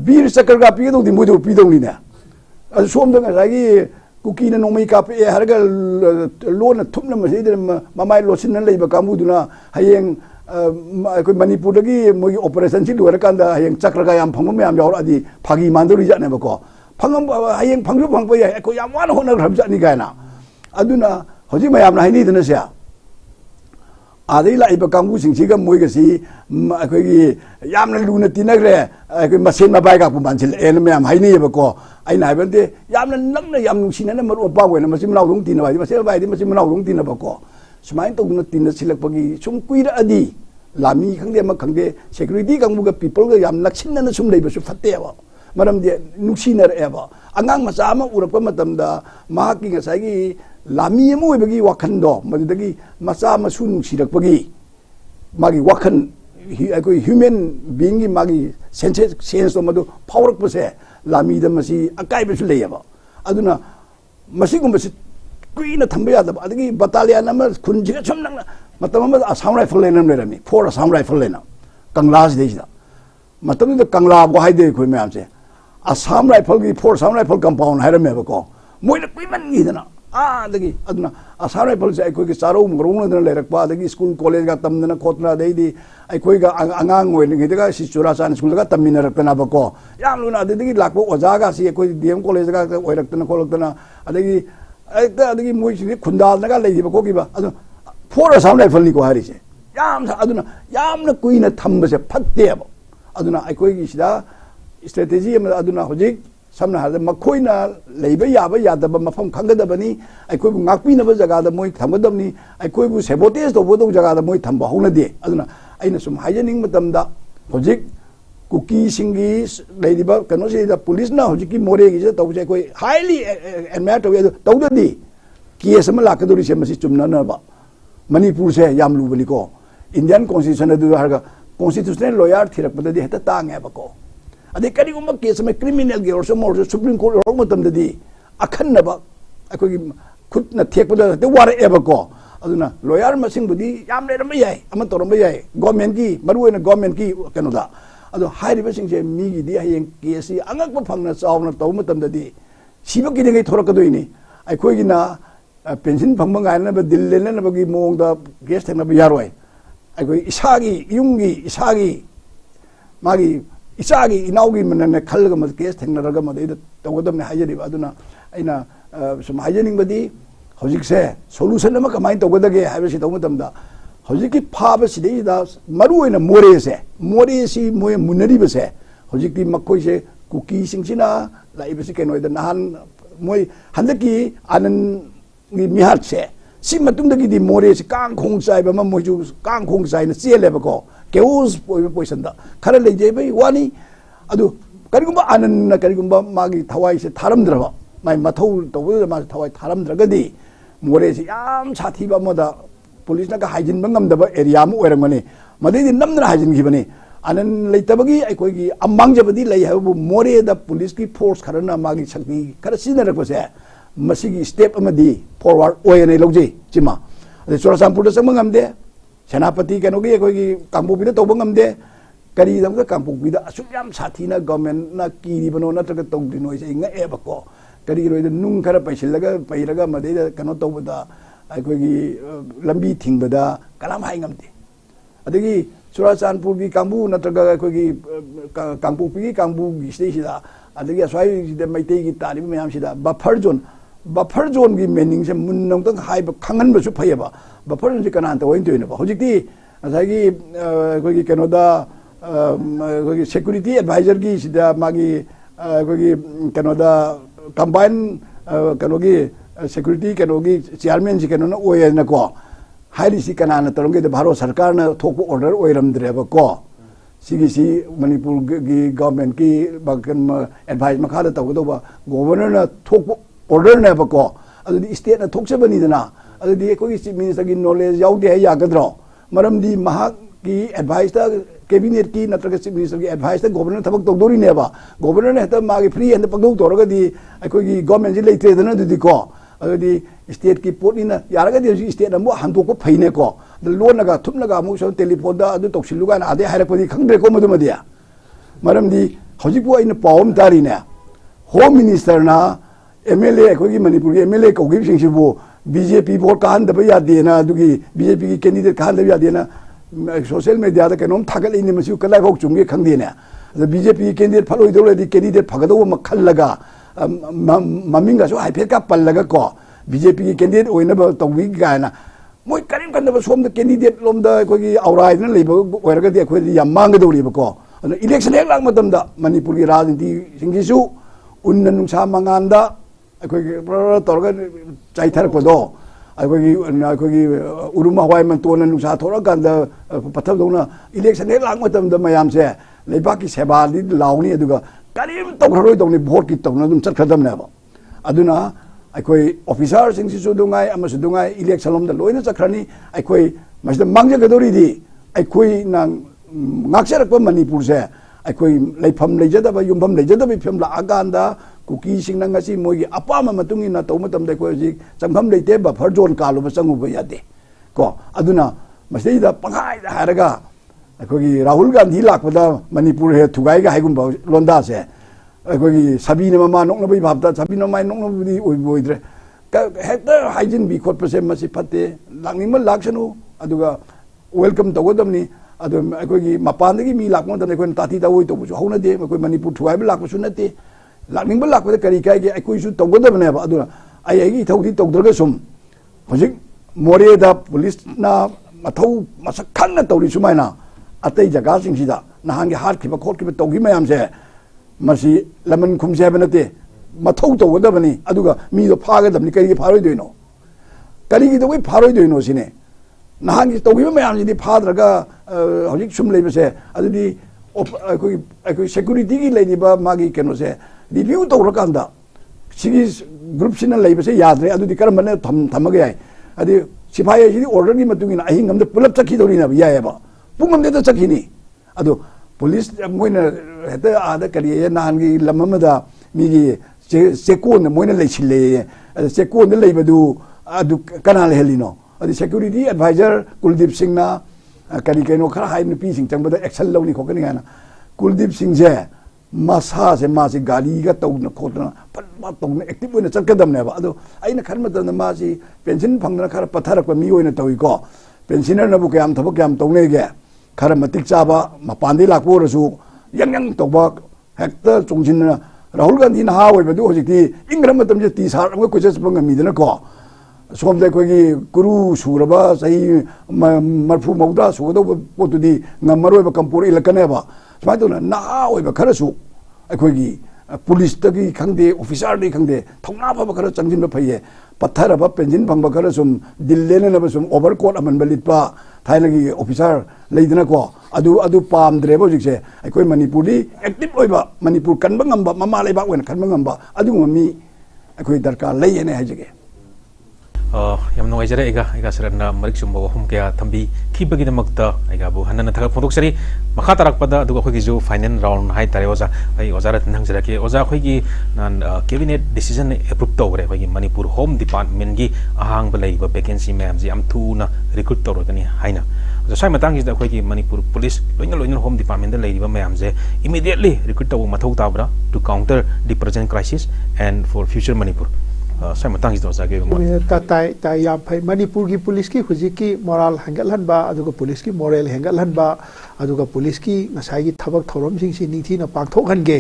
bir sakar ga pi do di modu pi do ni na som da ga kuki na nongmai ka pe har ga lo na thumna ma se mamai losin na lei ba kamu du na hayeng koi manipur dagi moi operation si duar kan da hayeng chakra ga yam phangum yam yaur adi phagi mandori ja na ba ko phangam hayeng phangju phang pa ya ko yam wan hona ram ja ni ga na aduna hoji mayam na haini dana sia adai la iba kangbu singsi ga moi ga si akhoi yam na luna tinagre akhoi masin ma bai ga pu mansil en mayam haini ba ko ai nai bante yam na nang na yam nungsina na maru pa we na masim lau dong tin ba di masel bai di masim lau dong tin ba ko sumain to na tin silak pagi sum kuira adi lami khangde ma khangde security kangbu ga people ga yam naksin na sum lei ba su fatte ba maram de nuksina re ba angang macha ama urap ka matam da ma ki nga sai gi lami mo bagi wakhan do madagi macha ma su nuksirak pagi magi wakhan akoi human being gi magi sense to madu power up se lami da masi akai ba su lei ba aduna masi gum basi kuina thamba ya da adagi battalion ama khunji ga chum nang matam ma asam rifle lenam lerami for asam rifle lenam kanglas de da matam da kangla go haide khoi me am se asam rifle gi for asam rifle compound haram me ba ko moi na kuiman gi dana adagi aduna asam rifle se akoi gi charo mrong na lerak pa adagi school college ga tamna khotna dei di akoi ga angang oi ngi daga si Churasan school ga tamina rakna ba ko yam luna adagi lakbo oja ga si akoi DM college ga oi rakna kholakna adagi adagi moi si khundal na ga lei ba ko gi ba adu for asam rifle ni ko hari se yam aduna yam na kuina thamba se phatte ba aduna akoi gi sida strategy aduna hojik samna hada makoina leiba yaba yadaba mafam khangadabani aikoi bu ngakpi na ba jaga da moi thamgadamni aikoi bu sabotage do bodo jaga da moi thamba hona de aduna aina sum hajaning matam da hojik kuki singi leiba kano se da police na hojik ki more gi da tawse koi highly admire to tawda di case ma lakadori se masi chumna na ba manipur se yam lu bali ko indian constitution du harga constitutional lawyer thirak pada di heta tang ba ko ade kari gumma case me criminal ge or supreme court or matam di akhan na ba akoi khut na thek pada de war e ba ko aduna lawyer masing budi yam le ram yai ama toram yai government ki maru na government ki kanu da ado hairi ba sing je mi gi di hayeng case angak ba phangna chawna taw matam di siba ki de thorak ka doini akoi gi na pension phangba ngai na ba dille na ba gi mong da case thang na ba yaroi akoi isagi yungi isagi magi isagi inaugi manana khalga ma case thengna raga ma de tawdam ne hajari ba aduna aina sum hajaning badi hojik se solution ma kamai tawdage haiba si tawdam da hojik ki phaba si de da maru ina more si moy munari ba se hojik ki makoi se kuki singsina lai ba si kenoi da nahan moy handaki anan ni mihat se si matung dagi di more si kang khong sai ba ma moju kang khong sai na chele ba ko keus poison da khara le je bai wani adu karigumba anan na karigumba magi thawai se tharamdra ba mai mathau to ma thawai tharamdra ga di more si yam sathi ba moda police na ka hajin bangam da ba area mu oramani madai di namna hajin gi bani anan leitabagi aikoi gi amang jabadi lei habu more da police ki force khara na magi sakti khara sina rakpo se masigi step amadi forward oi nei logje chima ade Churasan pur da samangam de senapati kanogi koi kangbu bi to bangam de kari dam da kampung bida asuk yam sathina government na kiri bano na taga tongdino ise nga eba ko kari roi da nung khara paisilaga pairaga made da kano tawbada akhoi gi lambi thingbada kalam hai ngamte adagi Sharatchandra gi kambu na taga akhoi gi kampung pi kambu gi state sida adagi aswai da maitei gi tari mayam sida buffer zone gi meaning se mun nong tang hai ba khangan ba su phayeba buffer zone kana anta oin toina ba hojikti asagi akhoi gi kano da security advisor gi sida magi akhoi kano da combine kano gi security kano gi chairman ji kano na oye na ko hairi si kana na torong ge bharo sarkar na thok order oiram dre ba ko sigi si manipur gi government ki bagan advice makha da taw do ba governor na thok order na ba ko adi state na thok se bani dana adi ko gi chief minister gi knowledge yaw de ya gadro maram di mahak ki advice ta cabinet ki natraga chief minister ki advice ta governor thabak togdori ne ba governor ne ta magi free and pagdog toraga di akoi gi government ji leite dana di ko adi state ki port ina yaraga di state ambo handok ko phaine ko lon naga thup naga mu so telephone da adu toksil luga na ade harak padi khangre ko madu madia maram di hojik bu ina pawm tari ne home minister na MLA akoi gi manipur gi MLA ko gi sing sibu BJP vote kan da ba ya de na adu gi BJP ki candidate kan da ya de na social media da kenom thagal ini masu kalai bok chumge khangde ne BJP candidate phaloi dole di candidate phagado ma khallaga maminga so haipet ka pallaga ko BJP ki candidate oina ba tongwi ga na moi karim kan ba som da candidate lom da ko gi aurai na leba oiraga di ko yam manga do leba ko election hek lang matam da manipur gi rajniti singi su unna nungsa manganda ko gi torga chai thar ko do akogi uruma hwai man to na nusa thora kan da patham dona election he lang matam da mayam se leibak ki seba di launi aduga karim to ghroi dongni vote ki to na dum chat khadam na ba aduna akoi officer sing si su dungai ama su dungai election lom da loina chakhrani akoi masda mangja gadori di akoi nang ngakser ko manipur se akoi leifam lejada ba yumbam lejada bi pham la aganda kuki sing nang asi moi apa ma matungi na to matam de ko ji changpham leite ba phar zone ka lo ba changu ba yade ko aduna masei da pangai da haraga ko gi Rahul Gandhi lakpada manipur he thugai ga haigum ba londa se ko gi sabina mama nok na bai bhabta sabina mai nok na bi oi boidre ka hekta hygiene bi khot pase masi phatte langning ma laksanu aduga welcome to godam ni adu ko gi mapan gi mi lakmo da ko tati da oi to bu hauna de ko manipur thugai ba lakpa su nate lakning ba lakpa kari kai ge akoi su to godam ne ba aduna ai gi thodi to dra ga sum hojik more da police na mathau masak khan na tori sumaina atai jaga sing sida nahan ge hat ki ba khot ki ba to gi mayam se masi laman khum se ba nate mathau to godam ni aduga mi do pha ga dam ni kari gi pharoi doino kari gi do wi pharoi doino sine nahan gi to gi mayam ji pha dra ga hojik sum lei ba se adu di akoi security gi lei ni ba magi keno se review to rakanda sigi group sina lei se yadre adu di karamane thamaga yai adi sipai ji order ni matungina ahing amde pulap chakhi dori na ya ba pungam de chakhi ni adu police moina heta ada kari nan gi lamamada mi gi sekon moina lei chile sekon lei badu adu kana le helino adi security advisor Kuldip Singh na kari keno khara hai nupi sing changbada action lawni khokani ngana Kuldip Singh je masa se masi gali ga to na khotna pa to na active na chakadam ne ba ado aina khanma da masi pension phangna khara pathara ko mi oina toy ko pensioner na bu kyam thobak kyam to ne ge khara matik chaba mapandi lakpo rasu yang to ba hekta chungsin na Rahul Gandhi na ha oi ba du hojikti ingram matam je ti sar ko ches bang mi dana ko som de ko gi guru suraba sai marfu mauda su do ko tu di ngamaro ba kampur ilakane ba smaidona na oi ba kharasu akoi police tagi khangde officer di khangde thongna ba khara changjin ba phaiye pathara ba penjin phangba khara sum dillene na ba sum overcoat aman balit pa thaina gi officer leidna ko adu pam dre ba jikse akoi manipuri active oi ba manipur kan ba ngamba mama lei ba wen kan ba ngamba adu mi akoi darkar lei ene hajige yam no ejare ega sarana marik sumba hum kya thambi khibagi damakta ega bu hanana thak photok sari makha tarak pada du khoi gi jo final round hai tare oza ai oza rat nang jara ke oza khoi gi nan cabinet decision approve to re khoi gi manipur home department gi ahang balai ba vacancy ma'am ji am thu na recruit tawrogani haina sai matang is akhoi ki Manipur police loina home department da leiba mayam je immediately recruit taw mathau tabra to counter the present crisis and for future Manipur sai matang is dosa ge ta yam phai Manipur ki police ki huji ki moral hangal han ba aduga police ki moral hangal han ba aduga police ki ngasai gi thabak thorom sing si ningthi na pangthok han ge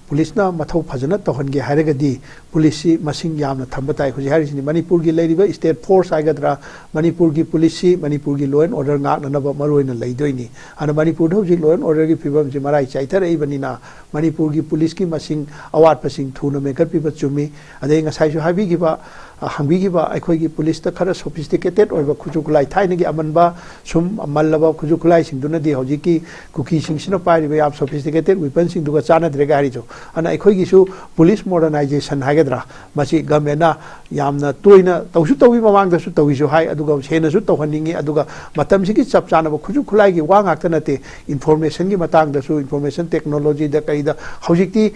police na mathau phajana tawhan ge haragadi police masing yamna thambatai huji harisini Manipur gi leiriba state force aigadra Manipur gi police Manipur gi law and order ngak na ba maroina leidoini ana Manipur hoji law and order gi phibam ji marai chaithar eibanina Manipur gi police ki masing awat pasing thuna mekat piba chumi adai ngasai su habi gi ba hangbi gi ba aikhoi gi police ta khara sophisticated oiba khujukulai thaina gi amanba sum mallaba khujukulai sing duna di hoji ki kuki sing sina pari ba yap sophisticated weapon sing duga chana drega hari jo ana aikhoi gi su police modernization hagadra masi gamena yamna toina tawsu tawi mamang da su tawi su hai aduga sena su tawhaningi aduga matam sigi chap chana ba khujukulai gi wa ngak ta nate information gi matang da su information technology da kai da hojikti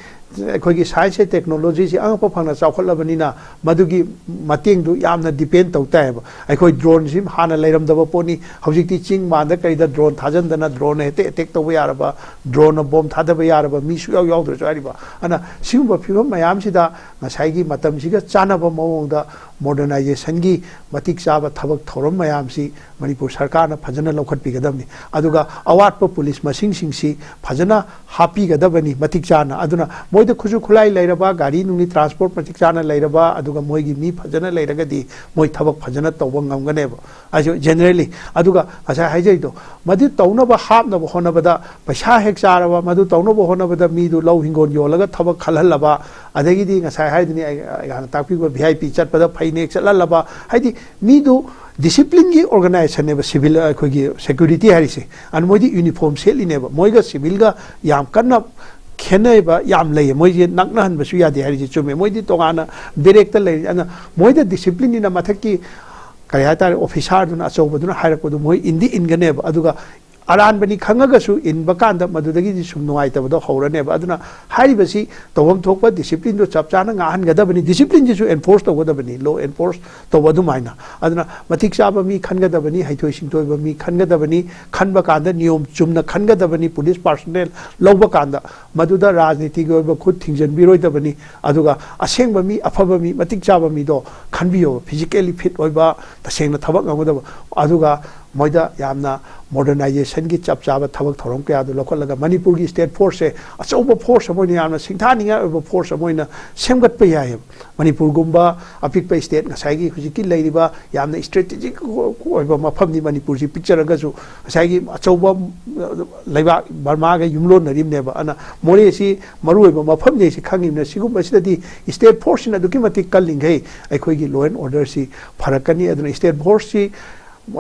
akhoi science technology si angpa phangna chawkhalabani madugi mating du yamna depend tawta ba akhoi drone sim hana leiram da poni hojikti ching manda kai da drone thajan dana drone hete attack taw yaraba drone bomb thada ba yaraba mi su yaw dra chari ba ana simba phibam mayam sida ngasai gi matam siga chana ba mawong da modernization gi matik chaba thabak thorom mayam si Manipur sarkar na phajana lokhat pi gadamni aduga awat pa police masing sing si phajana happy gadabani matik chana aduna moida khuju khulai leiraba gari nungni transport matik chana leiraba aduga moigi mi phajana leiragadi moi thabak phajana tawba ngamgane ba ajo generally aduga asa haijai do madu tawna ba hapna ba hona bada paisa hek charaba madu tawna ba hona bada mi du law hingon yolaga thabak khalhalaba adagi di ngasai haidini ga takpi ba VIP chat pada phaine chatlalaba haidi mi du discipline की organization ने civil कोई security है इसे अन Modi uniform से लेने बा मोई का civil का याम करना खेने बा याम ले मोई ये नकना हन बसु याद है इसे चुमे मोई दी तो आना director ले अन मोई दा discipline ने मत की क्या तारे officer दुना अचौब दुना हायर को दु मोई इंदी इनगने बा अदुगा aran bani khanga su in bakanda madudagi sum nuai ta bodo horane ba aduna hari basi tawam thokpa discipline do chapchana ngahan gada bani discipline ji su enforce to goda bani law enforce to bodu maina aduna matik chaba mi khanga da bani haithoi singtoi ba mi khanga da bani khanba kanda niyom chumna khanga da bani police personnel lawba kanda maduda rajniti go ba khud thingjan biroi da bani aduga aseng ba mi afaba mi matik chaba mi do khanbiyo physically fit oiba taseng na thabak ngamoda aduga moida yamna modernization ki chap chaba thabak thorom kya do lokal laga Manipur ki state force se achoba force moina yamna singthaniga over force moina semgat pe yai Manipur gumba apik pe state ngasai gi hujiki leiriba yamna strategic oiba mafam ni Manipur ji picture ga su ngasai gi achoba leiba Burma ga yumlon narim ne ba ana mori si maru oiba mafam ne si khangim na sigum basidi state force na dukimatik kalling hai aikhoi gi law and order si pharakani aduna state force si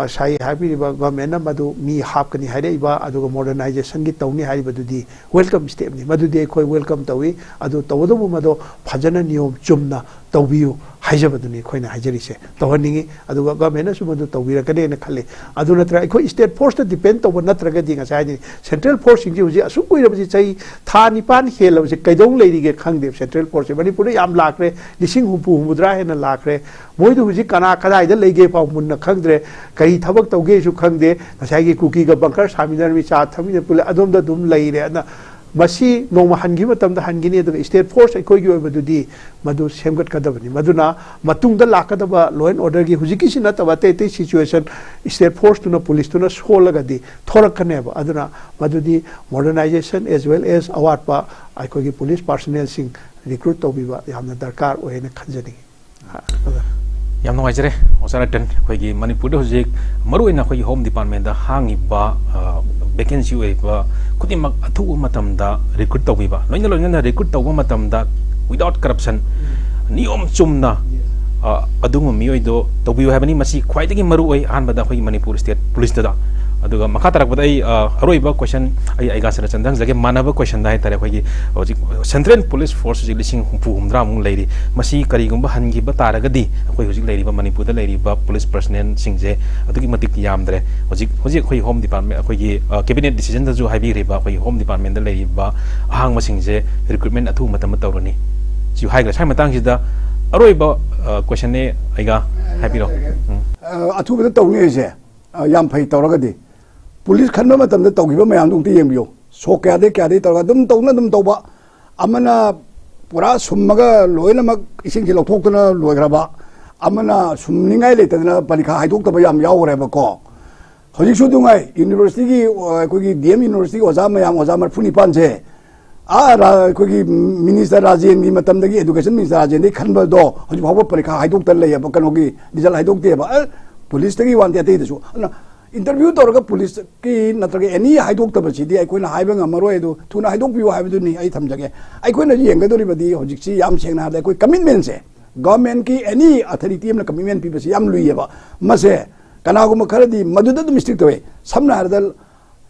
sai happy government madu mi hap kani hare iba adu modernization gi tawni hari badudi welcome step ni madudi khoi welcome tawi adu tawdo mado phajana niyom chumna tawbiu haijabaduni khoina haijari se tawhaningi adu government su madu tawira kane na khale adu natra khoi state force to depend to natra ga dinga sai ni central force ji uji asu koira ji chai tha ni pan khela ji kaidong leiri ge khangde central force bani pura yam lakre lising hupu humudra hena lakre moidu huji kana kadai da leige pa munna khangdre kai thabak tawge su khangde ngasai gi cookie ga bunker saminar mi cha thamine pula adom da dum leire na masi noma hangi matam da hangi ne da state force koi gi obadudi madu semgat kadabani maduna matung da lakadaba law and order gi hujiki sina tabate te situation state force to na police to na solaga di thorakane ba aduna madudi modernization as well as awat pa koi gi police personnel sing recruit to biba yamna darkar oena khanjani yam no ajre osaraten khoi gi Manipur da hujik maru ina khoi home department da hangi ba vacancy we ba kudimak athu matam da recruit to biba loina recruit to matam da without corruption niyom chumna adungu mioi do to biu habani masi khwaidagi maru oi an bada khoi Manipur state police da aduga makha tarak badai aroiba question ai ga Sharatchandra jage manaba question dai tare khoi gi central police force ji lising humpu humdra mung leiri masi kari gumba hangi ba taragadi khoi hojik leiri ba Manipur da leiri ba police personnel singje adugi matik yamdre hojik khoi home department khoi gi cabinet decision da ju haibi riba khoi home department da leiri ba ahang masingje recruitment athu matam tawrani ju haigra sai matang ji da aroiba question ne aiga happy ro athu ba tawni je yam phai tawragadi police khanba matam da tawgiba mayam dong ti yengbiyo so kya de tawga dum tawna dum tawba amana pura summaga loina mak ising ki lokthokna loigraba amana sumningai letadna parikha haidok taba yam yawreba ko hojik su dungai university ki kogi DM university oza mayam oza mar phuni panche kogi minister rajen gi matam dagi education minister rajen di khanba do hojik bhawa parikha haidok tan lei ba kanogi result haidok te ba police tagi wan te te su interview tawraga police ki natraga any haidok taba chidi ai koina haiba ngamaro edu thuna haidok biu haibu ni ai thamjage ai koina yengadori badi hojik si yam chengna hada koi commitment se government ki any authority amna commitment pi basi yam luiba mase kanaguma kharadi maduda dum strict toy samna hardal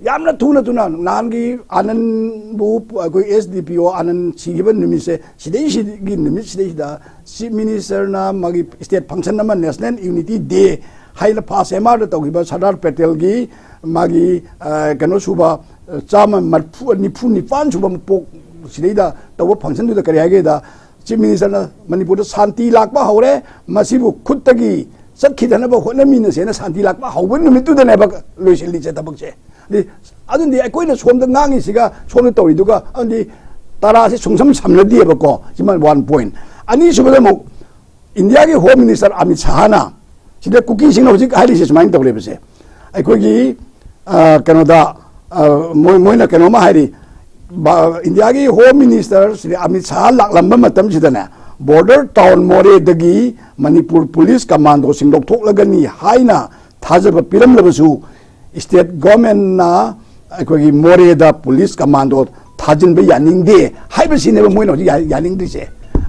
yamna thuna nangi anand bu koi SDPO anand sigiban nimise sidei gi nimis sidei da chief minister na magi state function na national unity day haila pass MR da togiba Sardar Patel gi magi kano suba chama marfu ni fan suba pok sidei da tawa function du da kari hage da chief minister na manipur da shanti lakba hore masibu khutagi sakidana ba hona mina sena shanti lakba hawben numitu da ne ba loisilli che tabak che di adun di koina somda ngangi siga somda tori duga andi tara si sungsam samnadi ba ko jiman 1 point ani subada mo india ge home minister Amit Shah na sida cooking sing hojik haili se smain tawle bese ai ko gi kanoda moina kanoma hairi india ge home minister sida Amit Shah laklamba matam sidana border town more dagi manipur police commando sing dok thok lagani haina thajaba piram labasu state government na ko gi more da police commando thajin be yaning de haiba sine ba moina yaning de se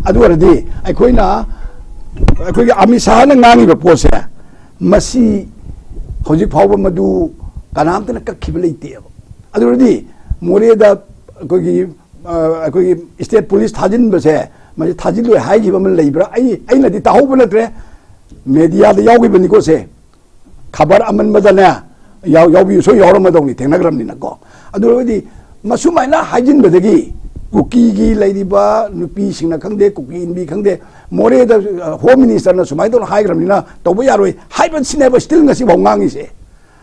adu aradi ai koina ko gi Amit Shah na ngangi ba pose masi hojik phawba madu kanam tana kakhiba leite adu aradi more da ko gi state police thajin ba se masi thajin lo hai gi ba man leibra ai na di tahu ba natre media da yaw gi ba ni ko se khabar aman madana yaw bi so yaw ma dong ni thengnagram ni na ko adu aradi masumai na hajin ba dagi kuki gi leidiba nupi singna khangde kuki inbi khangde more da home minister na sumai don high gram ni na tobo yaroi haiban sineba still ngasi bongangi se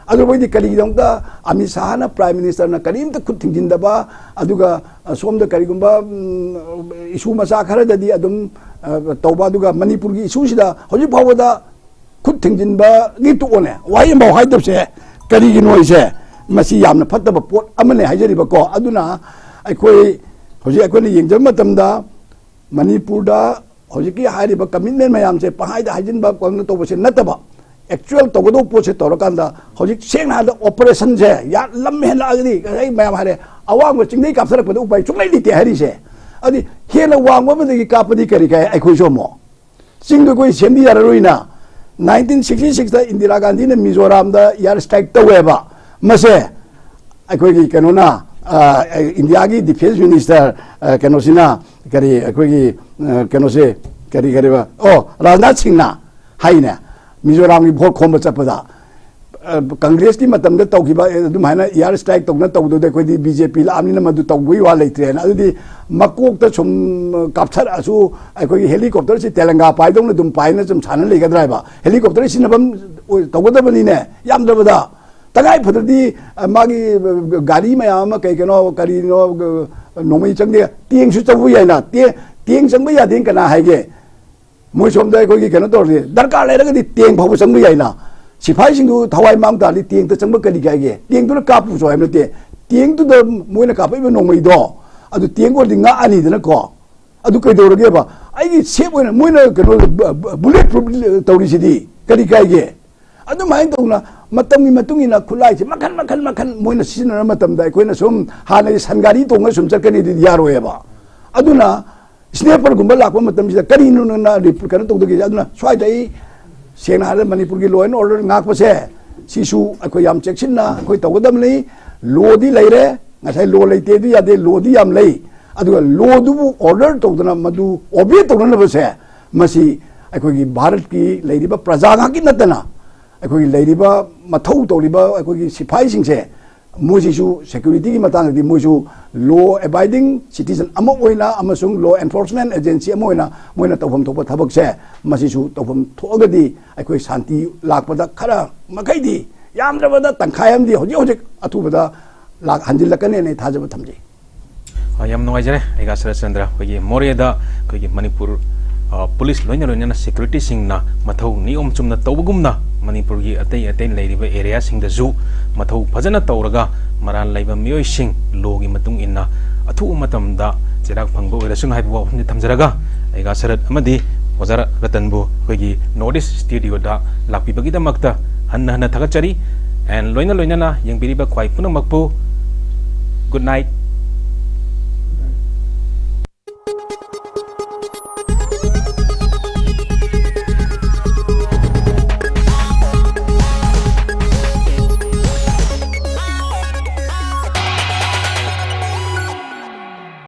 adu boidi kali dong da Amit Shah na prime minister na karim ta khut thingjin da ba aduga som da kari gumba issue masa khara da di adum toba aduga manipur gi issue sida hoji bawa da khut thingjin ba gi tu one wai mau haidab se kari gi noi se masi yamna phatta ba pot amane haijari ba ko aduna aikoi hoji aikoi ni yengjam matam da manipur da hoji ki hairi ba commitment mayam se pahai da hajin ba ko to se nataba actual to godo po se torokanda hoji seng na da operation se ya lam hen la agdi ai mayam hare awang chingdei kapsara pa upai chungai li te hari se adi hela wang ba de kapadi kari kai aikoi so mo sing do koi sendi yar roina 1966 da Indira Gandhi na Mizoram da yar strike to weba mase aikoi gi kanona India ki defense minister kanosina kari aikoi gi kanose kari ba Rajnath Singh na haina Mizoram ki bhot khomba chapada Congress ki matam da tawkiba dum haina yar strike tawna tawdo de koi di BJP la amni na madu tawbui wa leitre na adi makok ta chum kapchar asu aikoi gi helicopter si Telangana pai dong na dum pai na chum chana lega driver helicopter si nabam tawgoda bani ne yam dabada tagai phadadi magi gari mayam kai kano kari no nomai changde tieng su chawu yaina tieng changba ya ding kana haige moi somda ko gi kano tor darkar le ra di tieng phaw changba yaina sipai sing du thawai mam ta li tieng ta changba kali kai ge tieng tu ka pu so amte tieng tu da moi na ka pai ba nomai do adu tieng ko di nga ani dana ko adu kai do ge ba ai gi sep moi na kano bullet proof tawri sidi kali kai ge adu mai to na matamgi matungina khulai se makan moina sisina matamda koina sum hana sangari tonga sum chakani di yaroeba aduna sniper gumba lakwa matam sida kari nu na replicate to de aduna swai dai sena hada manipur gi law and order ngak pase sisu akoi yam checksin na akoi togodam lei lodi leire ngasai law leite di ade lodi yam lei aduga law du order to dana madu obey to na base masi akoi gi bharat ki leiriba praja ga ki natana akoi leiriba mathau toliba akoi sipai singse mojisu security ki matang di moju law abiding citizen ama oina amasung law enforcement agency ama oina moina tawham thopa thabak se masisu tawham thogadi akoi shanti lakpada khara makai di ꯌꯥꯝꯗ꯭ꯔꯕꯗ ꯇꯪꯈꯥꯏ ꯑꯃꯗꯤ ꯍꯧꯖꯤꯛ ꯍꯧꯖꯤꯛ ꯑꯊꯨꯕꯗ ꯍꯟꯖꯤꯜꯂꯛꯀꯅꯤꯅ ꯊꯥꯖꯕ ꯊꯝꯖꯩ ꯌꯥꯝ ꯅꯨꯡꯉꯥꯏꯖꯔꯦ ꯑꯩꯒ ꯁꯔꯠꯆꯟꯗ꯭ꯔ ꯑꯩꯈꯣꯏꯒꯤ ꯃꯣꯔꯦꯗ ꯑꯩꯈꯣꯏꯒꯤ ꯃꯅꯤꯄꯨꯔ ꯄꯨꯂꯤꯁ ꯂꯣꯏꯅꯅ ꯁꯦꯀ꯭ꯌꯨꯔꯤꯇꯤꯁꯤꯡꯅ ꯃꯊꯧ ꯅꯤꯌꯣꯝ ꯆꯨꯝꯅ ꯇꯧꯕꯒꯨꯝꯅ ꯃꯅꯤꯄꯨꯔꯒꯤ ꯑꯇꯩ ꯂꯩꯔꯤꯕ ꯑꯦꯔꯤꯌꯥꯁꯤꯡꯗꯁꯨ ꯃꯊꯧ ꯐꯖꯅ ꯇꯧꯔꯒ ꯃꯔꯥꯜ ꯂꯩꯕ ꯃꯤꯑꯣꯏꯁꯤꯡ ꯂꯣꯒꯤ ꯃꯇꯨꯡ ꯏꯟꯅ ꯑꯊꯨꯕ ꯃꯇꯝꯗ ꯆꯩꯔꯥꯛ ꯐꯪꯕ ꯑꯣꯏꯔꯁꯨ ꯍꯥꯏꯕ ꯋꯥꯐꯝꯁꯤ ꯊꯝꯖꯔꯒ ꯑꯩꯒ ꯁꯔꯠ ꯑꯃꯗꯤ ꯑꯣꯖꯥ ꯔꯇꯟꯕꯨ ꯑꯩꯈꯣꯏꯒꯤ ꯅꯣꯔꯠ ꯏꯁ ꯁ꯭ꯇꯨꯗꯤꯑꯣꯗ ꯂꯥꯛꯄꯤꯕꯒꯤꯗꯃꯛꯇ ꯍꯟꯅ ꯊꯥꯒꯠꯆꯔꯤ ꯑꯦꯟ ꯂꯣꯏꯅꯅ ꯌꯦꯡꯕꯤꯔꯤꯕ ꯈ꯭ꯋꯥꯏ ꯄꯨꯝꯅꯃꯛꯄꯨ ꯒꯨꯗ ꯅꯥꯏꯠ